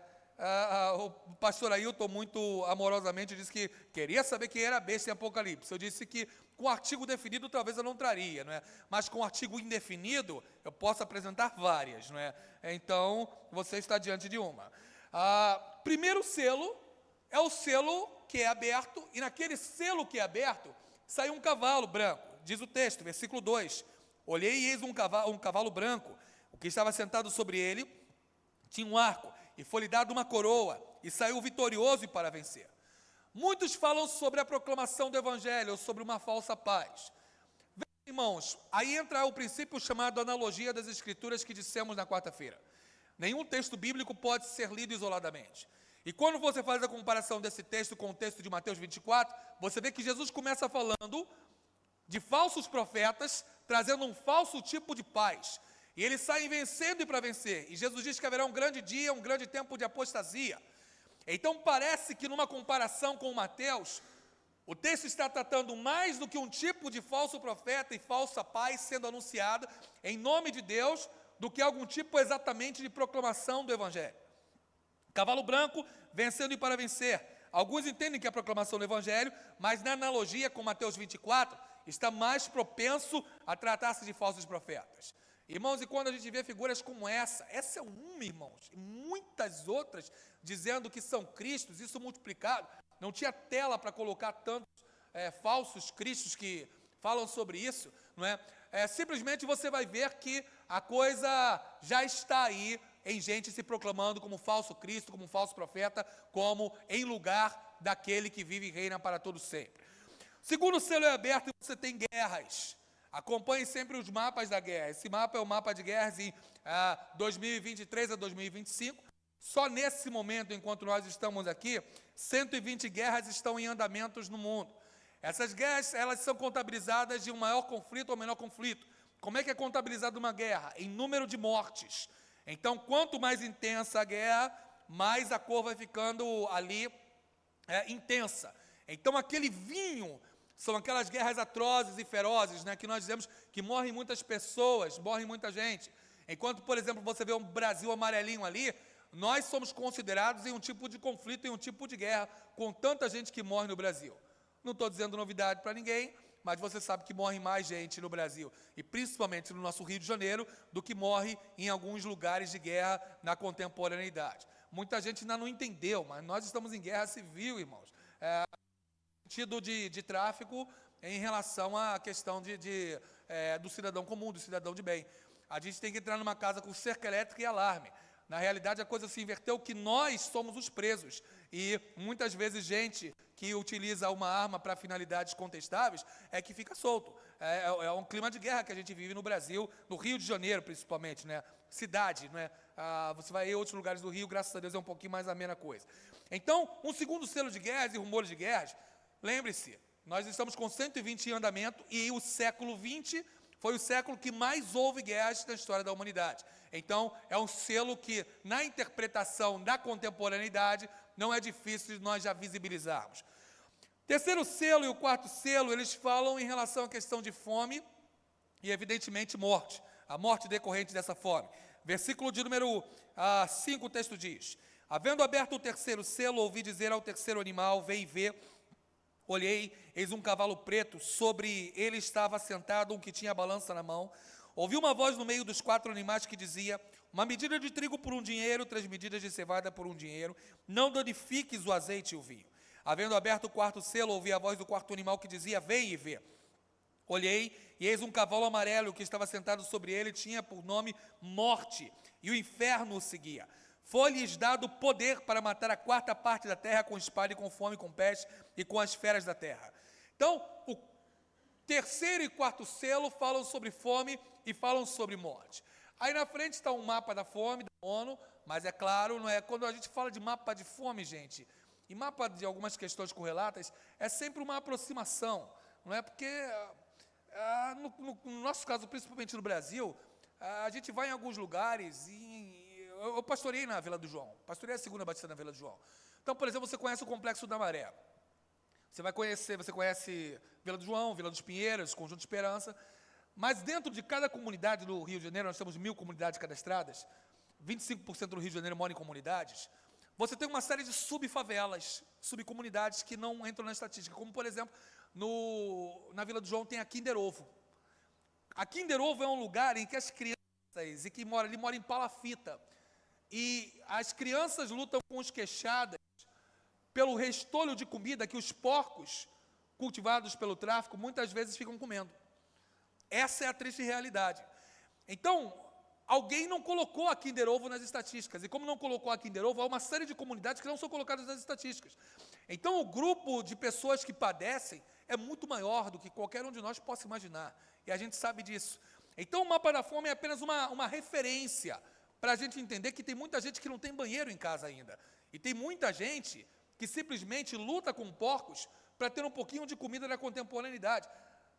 O pastor Ailton muito amorosamente disse que queria saber quem era a besta em Apocalipse. Eu disse que com artigo definido talvez eu não traria, não é? Mas com artigo indefinido eu posso apresentar várias, não é? Então você está diante de uma. Primeiro selo é o selo que é aberto, e naquele selo que é aberto sai um cavalo branco. Diz o texto, versículo 2: olhei e eis um cavalo branco, o que estava sentado sobre ele tinha um arco, e foi-lhe dado uma coroa, e saiu vitorioso para vencer. Muitos falam sobre a proclamação do Evangelho, ou sobre uma falsa paz. Vejam, irmãos, aí entra o princípio chamado analogia das Escrituras que dissemos na quarta-feira. Nenhum texto bíblico pode ser lido isoladamente. E quando você faz a comparação desse texto com o texto de Mateus 24, você vê que Jesus começa falando de falsos profetas, trazendo um falso tipo de paz. E eles saem vencendo e para vencer. E Jesus diz que haverá um grande dia, um grande tempo de apostasia. Então parece que numa comparação com Mateus, o texto está tratando mais do que um tipo de falso profeta e falsa paz sendo anunciada em nome de Deus, do que algum tipo exatamente de proclamação do Evangelho. Cavalo branco, vencendo e para vencer. Alguns entendem que é a proclamação do Evangelho, mas na analogia com Mateus 24, está mais propenso a tratar-se de falsos profetas. Irmãos, e quando a gente vê figuras como essa é uma, irmãos, e muitas outras dizendo que são cristos, isso multiplicado, não tinha tela para colocar tantos falsos cristos que falam sobre isso, não é? Simplesmente você vai ver que a coisa já está aí em gente se proclamando como falso Cristo, como falso profeta, como em lugar daquele que vive e reina para todo sempre. Segundo o selo é aberto, você tem guerras. Acompanhe sempre os mapas da guerra. Esse mapa é o mapa de guerras em 2023 a 2025. Só nesse momento, enquanto nós estamos aqui, 120 guerras estão em andamentos no mundo. Essas guerras, elas são contabilizadas de um maior conflito ou menor conflito. Como é que é contabilizada uma guerra? Em número de mortes. Então, quanto mais intensa a guerra, mais a cor vai ficando ali intensa. Então, aquele vinho são aquelas guerras atrozes e ferozes, né, que nós dizemos que morrem muitas pessoas, morre muita gente. Enquanto, por exemplo, você vê um Brasil amarelinho ali, nós somos considerados em um tipo de conflito, em um tipo de guerra, com tanta gente que morre no Brasil. Não estou dizendo novidade para ninguém, mas você sabe que morre mais gente no Brasil, e principalmente no nosso Rio de Janeiro, do que morre em alguns lugares de guerra na contemporaneidade. Muita gente ainda não entendeu, mas nós estamos em guerra civil, irmãos. No sentido de tráfico em relação à questão do cidadão comum, do cidadão de bem. A gente tem que entrar numa casa com cerca elétrica e alarme. Na realidade, a coisa se inverteu, que nós somos os presos. E, muitas vezes, gente que utiliza uma arma para finalidades contestáveis é que fica solto. É um clima de guerra que a gente vive no Brasil, no Rio de Janeiro, principalmente, né? Cidade, né? Você vai em outros lugares do Rio, graças a Deus, é um pouquinho mais amena a coisa. Então, um segundo selo de guerras e rumores de guerras, lembre-se, nós estamos com 120 em andamento e o século XX foi o século que mais houve guerras na história da humanidade. Então, é um selo que, na interpretação da contemporaneidade, não é difícil de nós já visibilizarmos. Terceiro selo e o quarto selo, eles falam em relação à questão de fome e, evidentemente, morte. A morte decorrente dessa fome. Versículo de número 5, o texto diz: havendo aberto o terceiro selo, ouvi dizer ao terceiro animal, vem e vê. Olhei, eis um cavalo preto, sobre ele estava sentado um que tinha a balança na mão. Ouvi uma voz no meio dos 4 animais que dizia: uma medida de trigo por 1 dinheiro, 3 medidas de cevada por 1 dinheiro, não danifiques o azeite e o vinho. Havendo aberto o quarto selo, ouvi a voz do quarto animal que dizia: vem e vê. Olhei, e eis um cavalo amarelo que estava sentado sobre ele, tinha por nome Morte, e o inferno o seguia. Foi-lhes dado poder para matar a 4ª parte da terra com espada e com fome, com peste e com as feras da terra. Então, o terceiro e quarto selo falam sobre fome e falam sobre morte. Aí na frente está um mapa da fome da ONU, mas é claro, não é, quando a gente fala de mapa de fome, gente, e mapa de algumas questões correlatas, é sempre uma aproximação, não é? Porque, no nosso caso, principalmente no Brasil, a gente vai em alguns lugares e eu pastorei na Vila do João, pastorei a 2ª Batista na Vila do João. Então, por exemplo, você conhece o Complexo da Maré. Você conhece Vila do João, Vila dos Pinheiros, Conjunto Esperança, mas dentro de cada comunidade do Rio de Janeiro, nós temos 1.000 comunidades cadastradas, 25% do Rio de Janeiro mora em comunidades, você tem uma série de subfavelas, subcomunidades que não entram na estatística, como, por exemplo, na Vila do João tem a Kinder Ovo. A Kinder Ovo é um lugar em que as crianças, e que moram ali, moram em palafita, e as crianças lutam com os queixadas pelo restolho de comida que os porcos, cultivados pelo tráfico, muitas vezes ficam comendo. Essa é a triste realidade. Então, alguém não colocou a Kinder Ovo nas estatísticas, e como não colocou a Kinder Ovo, há uma série de comunidades que não são colocadas nas estatísticas. Então, o grupo de pessoas que padecem é muito maior do que qualquer um de nós possa imaginar, e a gente sabe disso. Então, o mapa da fome é apenas uma referência para a gente entender que tem muita gente que não tem banheiro em casa ainda, e tem muita gente que simplesmente luta com porcos para ter um pouquinho de comida na contemporaneidade.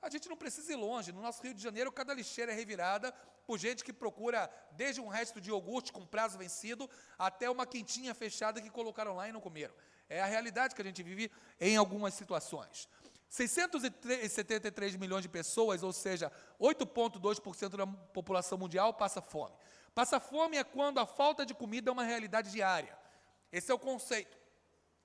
A gente não precisa ir longe. No nosso Rio de Janeiro, cada lixeira é revirada por gente que procura desde um resto de iogurte com prazo vencido até uma quentinha fechada que colocaram lá e não comeram. É a realidade que a gente vive em algumas situações. 673 milhões de pessoas, ou seja, 8,2% da população mundial passa fome. Passa fome é quando a falta de comida é uma realidade diária. Esse é o conceito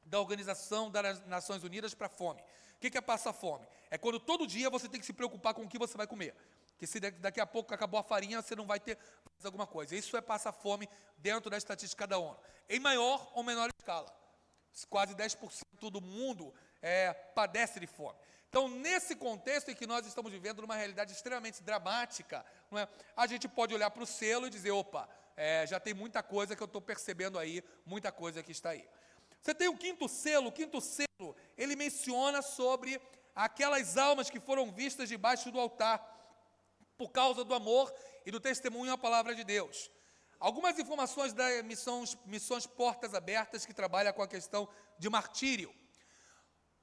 da Organização das Nações Unidas para a Fome. O que é passar fome? É quando todo dia você tem que se preocupar com o que você vai comer. Que se daqui a pouco acabou a farinha, você não vai ter mais alguma coisa. Isso é passar fome dentro da estatística da ONU. Em maior ou menor escala. Quase 10% do mundo padece de fome. Então, nesse contexto em que nós estamos vivendo numa realidade extremamente dramática, não é? A gente pode olhar para o selo e dizer, opa, já tem muita coisa que eu estou percebendo aí, muita coisa que está aí. Você tem o quinto selo, ele menciona sobre aquelas almas que foram vistas debaixo do altar, por causa do amor e do testemunho à palavra de Deus. Algumas informações da missões Portas Abertas, que trabalha com a questão de martírio.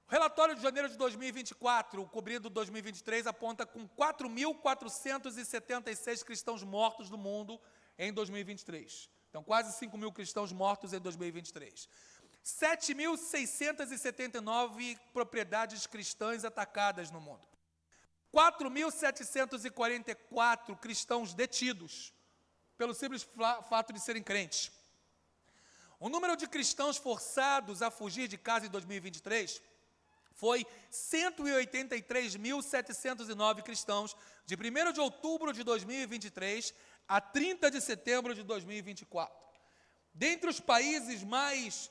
O relatório de janeiro de 2024, cobrindo 2023, aponta com 4.476 cristãos mortos no mundo em 2023. Então, quase 5 mil cristãos mortos em 2023. 7.679 propriedades cristãs atacadas no mundo. 4.744 cristãos detidos, pelo simples fato de serem crentes. O número de cristãos forçados a fugir de casa em 2023 foi 183.709 cristãos, de 1º de outubro de 2023 a 30 de setembro de 2024. Dentre os países mais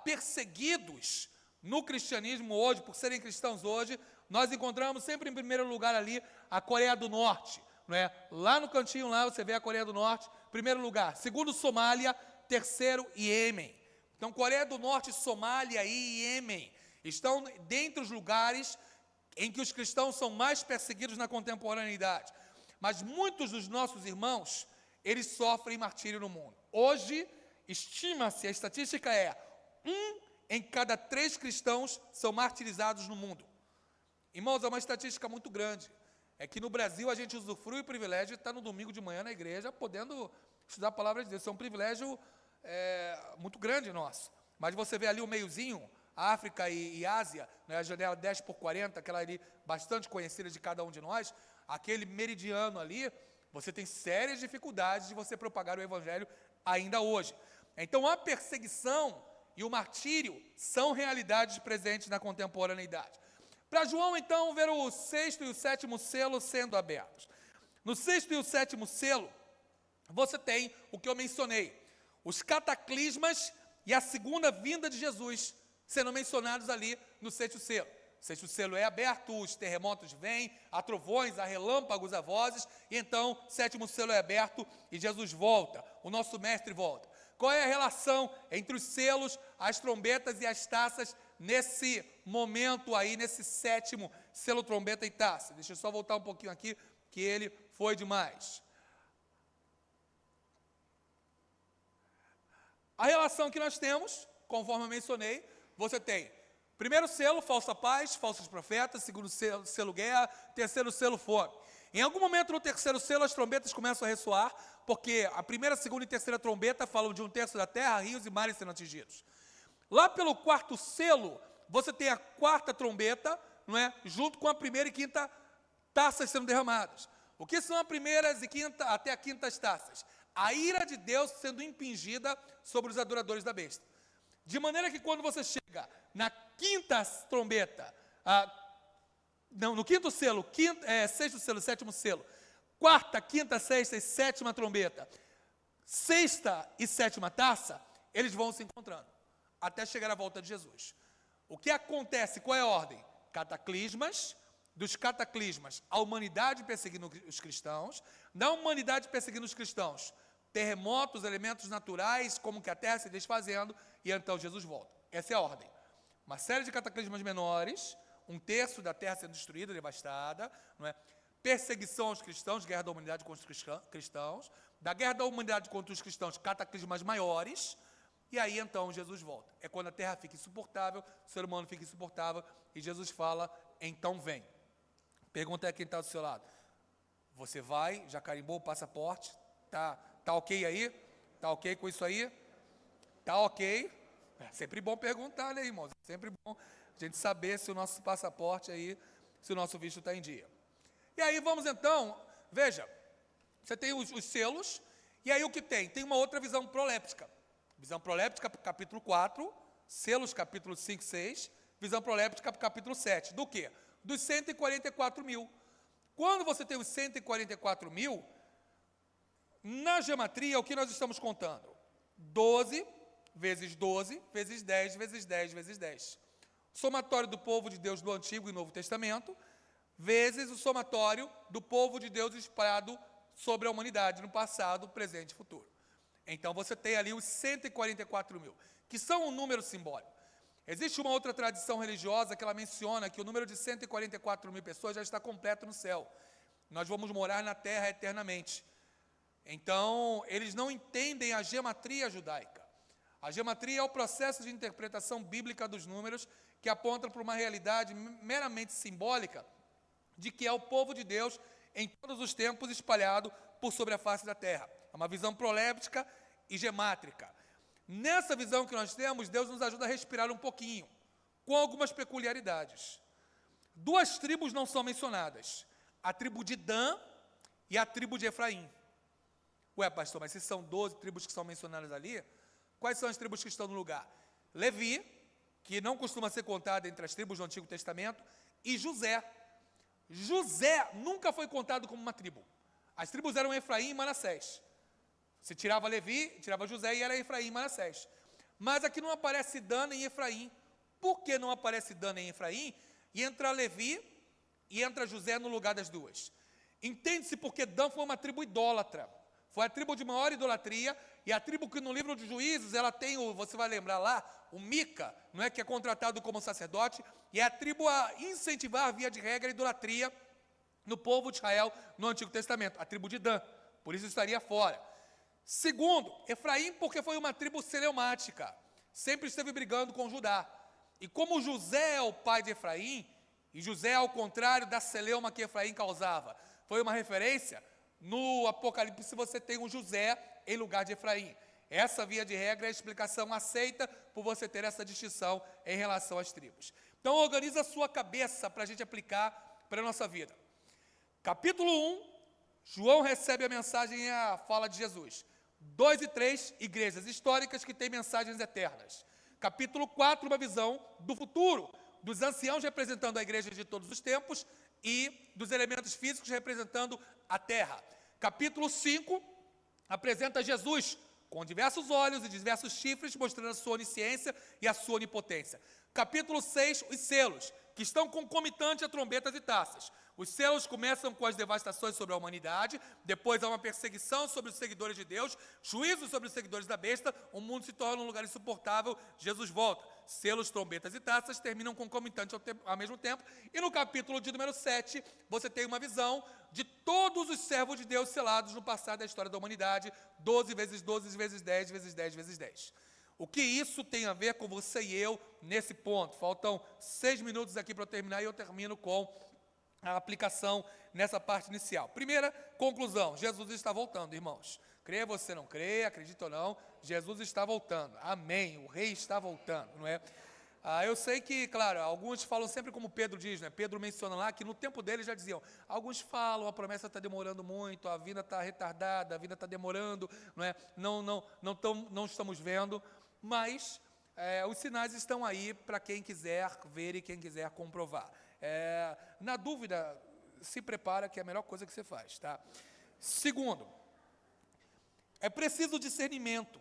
perseguidos no cristianismo hoje, por serem cristãos hoje, nós encontramos sempre em primeiro lugar ali a Coreia do Norte, não é? Lá no cantinho lá você vê a Coreia do Norte, primeiro lugar. Segundo, Somália. Terceiro, Iêmen. Então, Coreia do Norte, Somália e Iêmen estão dentre os lugares em que os cristãos são mais perseguidos na contemporaneidade. Mas muitos dos nossos irmãos, eles sofrem martírio no mundo. Hoje, estima-se, a estatística é 1 em cada 3 cristãos são martirizados no mundo. Irmãos, é uma estatística muito grande. É que no Brasil a gente usufrui o privilégio de estar no domingo de manhã na igreja, podendo estudar a palavra de Deus. Isso é um privilégio muito grande nosso. Mas você vê ali o meiozinho, África e Ásia, né, a janela 10x40, aquela ali bastante conhecida de cada um de nós, aquele meridiano ali, você tem sérias dificuldades de você propagar o evangelho ainda hoje. Então a perseguição e o martírio são realidades presentes na contemporaneidade. Para João, então, ver o 6º e o 7º selo sendo abertos. No 6º e o 7º selo, você tem o que eu mencionei, os cataclismas e a segunda vinda de Jesus sendo mencionados ali no 6º selo. O 6º selo é aberto, os terremotos vêm, há trovões, há relâmpagos, há vozes, e então o 7º selo é aberto e Jesus volta, o nosso mestre volta. Qual é a relação entre os selos, as trombetas e as taças nesse momento aí, nesse 7º selo, trombeta e taça? Deixa eu só voltar um pouquinho aqui, que ele foi demais. A relação que nós temos, conforme eu mencionei, você tem primeiro selo, falsa paz, falsos profetas, segundo selo, guerra, terceiro selo, fome. Em algum momento no terceiro selo as trombetas começam a ressoar, porque a primeira, segunda e terceira trombeta falam de 1/3 da terra, rios e mares sendo atingidos. Lá pelo 4º selo, você tem a 4ª trombeta, não é? Junto com a primeira e 5ª taças sendo derramadas. O que são as primeiras e até as 5ª taças? A ira de Deus sendo impingida sobre os adoradores da besta. De maneira que quando você chega na 5ª trombeta, no 5º selo, 6º selo, 7º selo, 4ª, 5ª, 6ª e 7ª trombeta, 6ª e 7ª taça, eles vão se encontrando, até chegar à volta de Jesus. O que acontece? Qual é a ordem? Cataclismas, dos cataclismas, a humanidade perseguindo os cristãos, da humanidade perseguindo os cristãos, terremotos, elementos naturais, como que a terra se desfazendo, e então Jesus volta. Essa é a ordem. Uma série de cataclismas menores, 1/3 da terra sendo destruída, devastada, não é? Perseguição aos cristãos, guerra da humanidade contra os cristãos, da guerra da humanidade contra os cristãos, cataclismas maiores, e aí então Jesus volta. É quando a terra fica insuportável, o ser humano fica insuportável, e Jesus fala, então vem. Pergunta é quem está do seu lado. Você vai, já carimbou o passaporte, tá ok aí? Tá ok com isso aí? Tá ok? É sempre bom perguntar, né, irmãos? É sempre bom a gente saber se o nosso passaporte aí, se o nosso visto está em dia. E aí vamos então, veja, você tem os selos, e aí o que tem? Tem uma outra visão proléptica. Visão proléptica, capítulo 4, selos, capítulo 5 e 6, visão proléptica, capítulo 7. Do quê? Dos 144 mil. Quando você tem os 144 mil, na geometria, o que nós estamos contando? 12 vezes 12, vezes 10, vezes 10, vezes 10. Somatório do povo de Deus do Antigo e Novo Testamento, vezes o somatório do povo de Deus espalhado sobre a humanidade no passado, presente e futuro. Então você tem ali os 144 mil, que são um número simbólico. Existe uma outra tradição religiosa que ela menciona que o número de 144 mil pessoas já está completo no céu. Nós vamos morar na terra eternamente. Então, eles não entendem a geometria judaica. A geometria é o processo de interpretação bíblica dos números que aponta para uma realidade meramente simbólica de que é o povo de Deus em todos os tempos espalhado por sobre a face da terra. É uma visão proléptica e gemátrica. Nessa visão que nós temos, Deus nos ajuda a respirar um pouquinho, com algumas peculiaridades. Duas tribos não são mencionadas, a tribo de Dan e a tribo de Efraim. Ué, pastor, mas se são 12 tribos que são mencionadas ali, quais são as tribos que estão no lugar? Levi, que não costuma ser contada entre as tribos do Antigo Testamento, e José. José nunca foi contado como uma tribo. As tribos eram Efraim e Manassés. Se tirava Levi, tirava José e era Efraim e Manassés. Mas aqui não aparece Dan nem Efraim. Por que não aparece Dan nem Efraim? E entra Levi e entra José no lugar das duas. Entende-se porque Dan foi uma tribo idólatra. Foi a tribo de maior idolatria, e a tribo que no livro de Juízes, ela tem, você vai lembrar lá, o Mica, não é, que é contratado como sacerdote, e é a tribo a incentivar, via de regra, a idolatria no povo de Israel no Antigo Testamento, a tribo de Dan, por isso estaria fora. Segundo, Efraim, porque foi uma tribo celeumática, sempre esteve brigando com Judá, e como José é o pai de Efraim, e José, ao contrário da celeuma que Efraim causava, foi uma referência. No Apocalipse você tem um José em lugar de Efraim. Essa, via de regra, é a explicação aceita por você ter essa distinção em relação às tribos. Então, organiza a sua cabeça para a gente aplicar para a nossa vida. Capítulo 1, João recebe a mensagem e a fala de Jesus. 2 e 3, igrejas históricas que têm mensagens eternas. Capítulo 4, uma visão do futuro, dos anciãos representando a igreja de todos os tempos e dos elementos físicos representando a terra. Capítulo 5 apresenta Jesus com diversos olhos e diversos chifres, mostrando a sua onisciência e a sua onipotência. Capítulo 6, os selos, que estão concomitantes a trombetas e taças. Os selos começam com as devastações sobre a humanidade, depois há uma perseguição sobre os seguidores de Deus, juízo sobre os seguidores da besta, o mundo se torna um lugar insuportável, Jesus volta. Selos, trombetas e taças terminam concomitantes ao mesmo tempo, e no capítulo de número 7, você tem uma visão de todos os servos de Deus selados no passado da história da humanidade, 12 vezes 12 vezes 10 vezes 10 vezes 10. O que isso tem a ver com você e eu nesse ponto? Faltam 6 minutos aqui para eu terminar e eu termino com a aplicação nessa parte inicial. Primeira conclusão, Jesus está voltando, irmãos. Crê você não crê, acredita ou não, Jesus está voltando. Amém, o rei está voltando, não é? Eu sei que, claro, alguns falam sempre como Pedro diz, né? Pedro menciona lá que no tempo dele já diziam, alguns falam, a promessa está demorando muito, a vinda está retardada, a vinda está demorando, não é? Não estamos vendo, mas os sinais estão aí para quem quiser ver e quem quiser comprovar. Na dúvida, se prepara que é a melhor coisa que você faz, tá? Segundo, é preciso discernimento,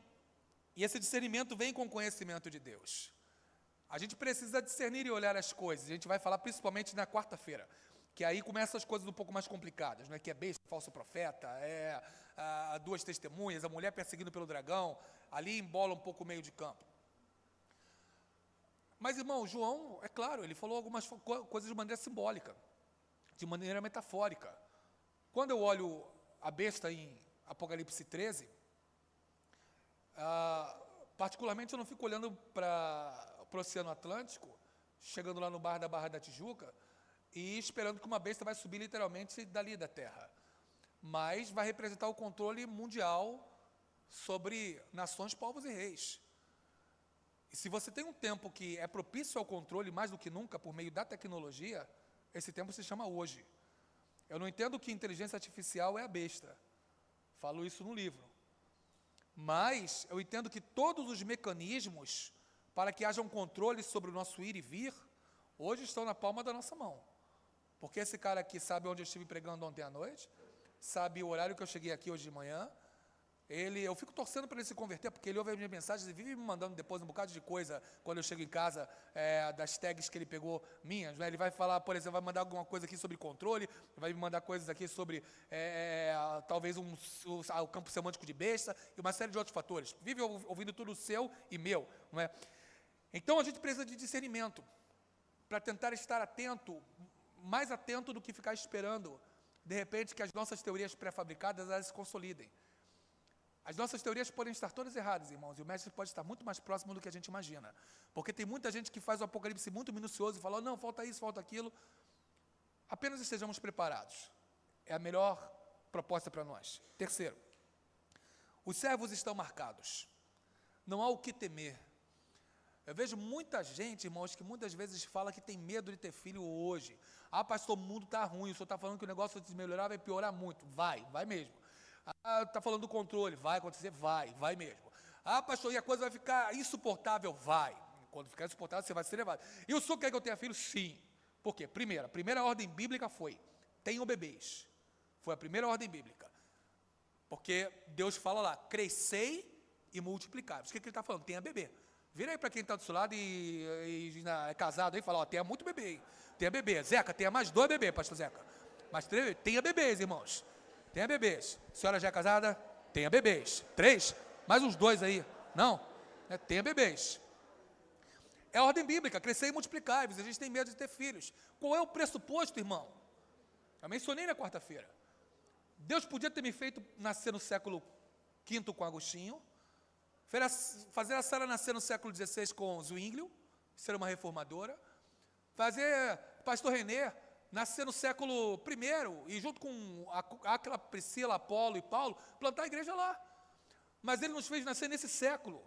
e esse discernimento vem com o conhecimento de Deus. A gente precisa discernir e olhar as coisas, a gente vai falar principalmente na quarta-feira, que aí começam as coisas um pouco mais complicadas, né? Que é besta, falso profeta, duas testemunhas, a mulher perseguindo pelo dragão, ali embola um pouco o meio de campo. Mas, irmão, João, é claro, ele falou algumas coisas de maneira simbólica, de maneira metafórica. Quando eu olho a besta em Apocalipse 13, particularmente eu não fico olhando para o Oceano Atlântico, chegando lá no bar da Barra da Tijuca, e esperando que uma besta vai subir literalmente dali da terra. Mas vai representar o controle mundial sobre nações, povos e reis. E se você tem um tempo que é propício ao controle mais do que nunca por meio da tecnologia, esse tempo se chama hoje. Eu não entendo que inteligência artificial é a besta. Falo isso no livro. Mas eu entendo que todos os mecanismos para que haja um controle sobre o nosso ir e vir, hoje estão na palma da nossa mão. Porque esse cara aqui sabe onde eu estive pregando ontem à noite, sabe o horário que eu cheguei aqui hoje de manhã. Eu fico torcendo para ele se converter, porque ele ouve as minhas mensagens e vive me mandando depois um bocado de coisa, quando eu chego em casa, das tags que ele pegou minhas, né? Ele vai falar, por exemplo, vai mandar alguma coisa aqui sobre controle, vai me mandar coisas aqui sobre, talvez, o campo semântico de besta, e uma série de outros fatores. Vive ouvindo tudo seu e meu, não é? Então, a gente precisa de discernimento, para tentar estar atento, mais atento do que ficar esperando, de repente, que as nossas teorias pré-fabricadas, elas se consolidem. As nossas teorias podem estar todas erradas, irmãos, e o mestre pode estar muito mais próximo do que a gente imagina. Porque tem muita gente que faz o Apocalipse muito minucioso e fala, não, falta isso, falta aquilo. Apenas estejamos preparados. É a melhor proposta para nós. Terceiro, os servos estão marcados. Não há o que temer. Eu vejo muita gente, irmãos, que muitas vezes fala que tem medo de ter filho hoje. Ah, pastor, o mundo está ruim, o senhor está falando que o negócio de melhorar vai piorar muito. Vai mesmo. Ah, está falando do controle, vai acontecer? Vai mesmo. Ah, pastor, e a coisa vai ficar insuportável? Vai. Quando ficar insuportável, você vai ser levado. E o senhor quer que eu tenha filho? Sim. Por quê? A primeira ordem bíblica foi, tenham bebês. Foi a primeira ordem bíblica. Porque Deus fala lá, crescei e multiplicar. Isso que ele está falando, tenha bebê. Vira aí para quem está do seu lado e é casado aí e fala, tenha muito bebê, hein? Tenha bebê. Zeca, tenha mais 2 bebês, pastor Zeca. Mais 3, tenha bebês, irmãos. Tenha bebês. A senhora já é casada? Tenha bebês. 3, mais uns 2 aí. Não? Tenha bebês. É a ordem bíblica, crescer e multiplicar. A gente tem medo de ter filhos. Qual é o pressuposto, irmão? Eu mencionei na quarta-feira. Deus podia ter me feito nascer no século V com Agostinho, fazer a Sara nascer no século XVI com Zwinglio, ser uma reformadora, fazer pastor René nascer no século I e junto com aquela Priscila, Apolo e Paulo, plantar a igreja lá. Mas ele nos fez nascer nesse século.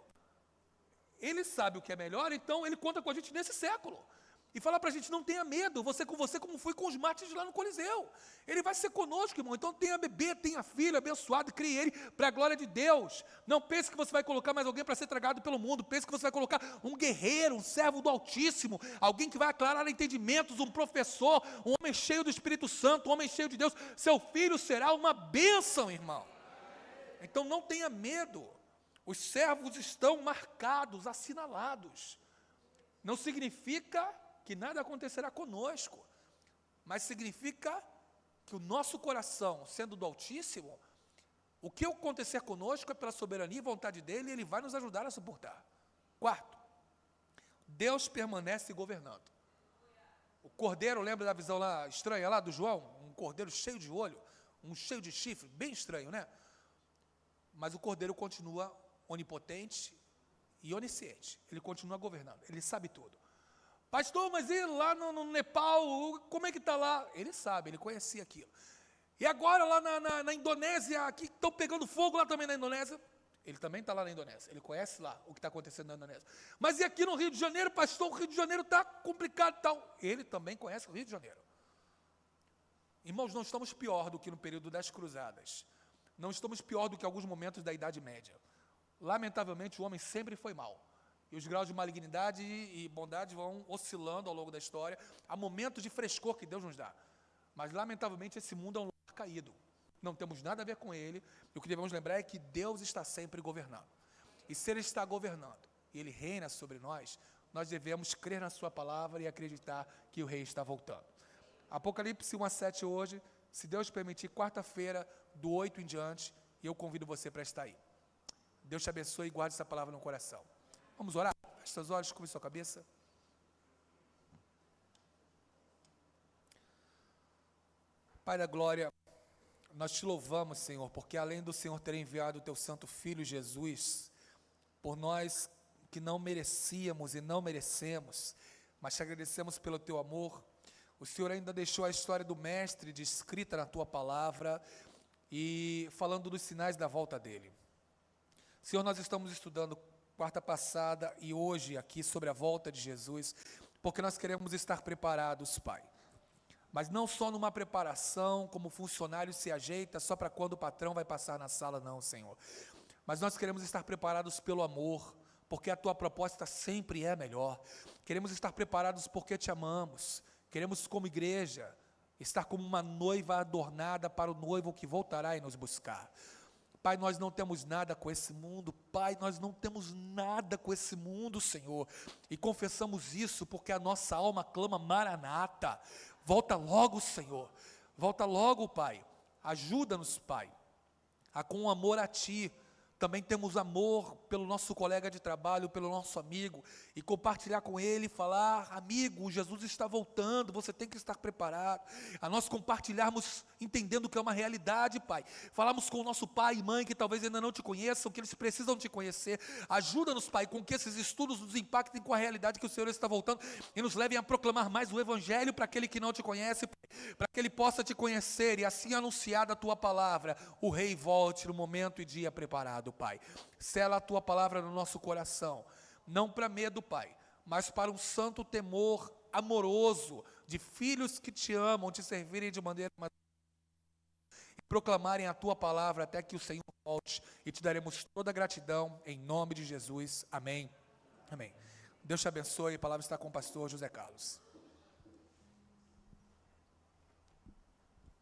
Ele sabe o que é melhor, então ele conta com a gente nesse século. E fala para a gente, não tenha medo, você como foi com os mártires lá no Coliseu. Ele vai ser conosco, irmão. Então tenha bebê, tenha filho, abençoado, crie ele para a glória de Deus. Não pense que você vai colocar mais alguém para ser tragado pelo mundo. Pense que você vai colocar um guerreiro, um servo do Altíssimo, alguém que vai aclarar entendimentos, um professor, um homem cheio do Espírito Santo, um homem cheio de Deus. Seu filho será uma bênção, irmão. Então não tenha medo. Os servos estão marcados, assinalados. Não significa que nada acontecerá conosco, mas significa que o nosso coração, sendo do Altíssimo, o que acontecer conosco é pela soberania e vontade dEle, e Ele vai nos ajudar a suportar. Quarto, Deus permanece governando. O cordeiro, lembra da visão lá estranha lá do João? Um cordeiro cheio de olho, um cheio de chifre, bem estranho, né? Mas o cordeiro continua onipotente e onisciente. Ele continua governando, ele sabe tudo. Pastor, mas e lá no Nepal, como é que está lá? Ele sabe, ele conhecia aquilo. E agora lá na Indonésia, que estão pegando fogo lá também na Indonésia, ele também está lá na Indonésia, ele conhece lá o que está acontecendo na Indonésia. Mas e aqui no Rio de Janeiro, pastor, o Rio de Janeiro está complicado e tal. Ele também conhece o Rio de Janeiro. Irmãos, não estamos pior do que no período das cruzadas. Não estamos pior do que alguns momentos da Idade Média. Lamentavelmente, o homem sempre foi mau. E os graus de malignidade e bondade vão oscilando ao longo da história. Há momentos de frescor que Deus nos dá. Mas, lamentavelmente, esse mundo é um lugar caído. Não temos nada a ver com ele. E o que devemos lembrar é que Deus está sempre governando. E se Ele está governando e Ele reina sobre nós, nós devemos crer na Sua palavra e acreditar que o Rei está voltando. Apocalipse 1:7 hoje, se Deus permitir, quarta-feira, do 8 em diante, e eu convido você para estar aí. Deus te abençoe e guarde essa palavra no coração. Vamos orar? Feche seus olhos, curve sua cabeça. Pai da glória, nós te louvamos, Senhor, porque além do Senhor ter enviado o teu santo Filho Jesus, por nós que não merecíamos e não merecemos, mas te agradecemos pelo teu amor, o Senhor ainda deixou a história do Mestre descrita na tua palavra e falando dos sinais da volta dele. Senhor, nós estamos estudando quarta passada e hoje aqui sobre a volta de Jesus, porque nós queremos estar preparados, Pai. Mas não só numa preparação, como funcionário se ajeita só para quando o patrão vai passar na sala, não, Senhor. Mas nós queremos estar preparados pelo amor, porque a Tua proposta sempre é melhor. Queremos estar preparados porque Te amamos. Queremos, como igreja, estar como uma noiva adornada para o noivo que voltará e nos buscar. Pai, nós não temos nada com esse mundo. Pai, nós não temos nada com esse mundo, Senhor. E confessamos isso porque a nossa alma clama Maranata. Volta logo, Senhor. Volta logo, Pai. Ajuda-nos, Pai, a com amor a Ti, também temos amor pelo nosso colega de trabalho, pelo nosso amigo, e compartilhar com ele, falar: amigo, Jesus está voltando, você tem que estar preparado. A nós compartilharmos, entendendo que é uma realidade, Pai. Falarmos com o nosso pai e mãe, que talvez ainda não te conheçam, que eles precisam te conhecer. Ajuda-nos, Pai, com que esses estudos nos impactem com a realidade que o Senhor está voltando, e nos levem a proclamar mais o Evangelho para aquele que não te conhece, para que ele possa te conhecer, e assim anunciada a tua palavra, o Rei volte no momento e dia preparado, Pai. Sela a tua palavra no nosso coração, não para medo, Pai, mas para um santo temor amoroso de filhos que te amam, te servirem de maneira e proclamarem a tua palavra até que o Senhor volte, e te daremos toda a gratidão em nome de Jesus. Amém. Amém. Deus te abençoe. A palavra está com o pastor José Carlos.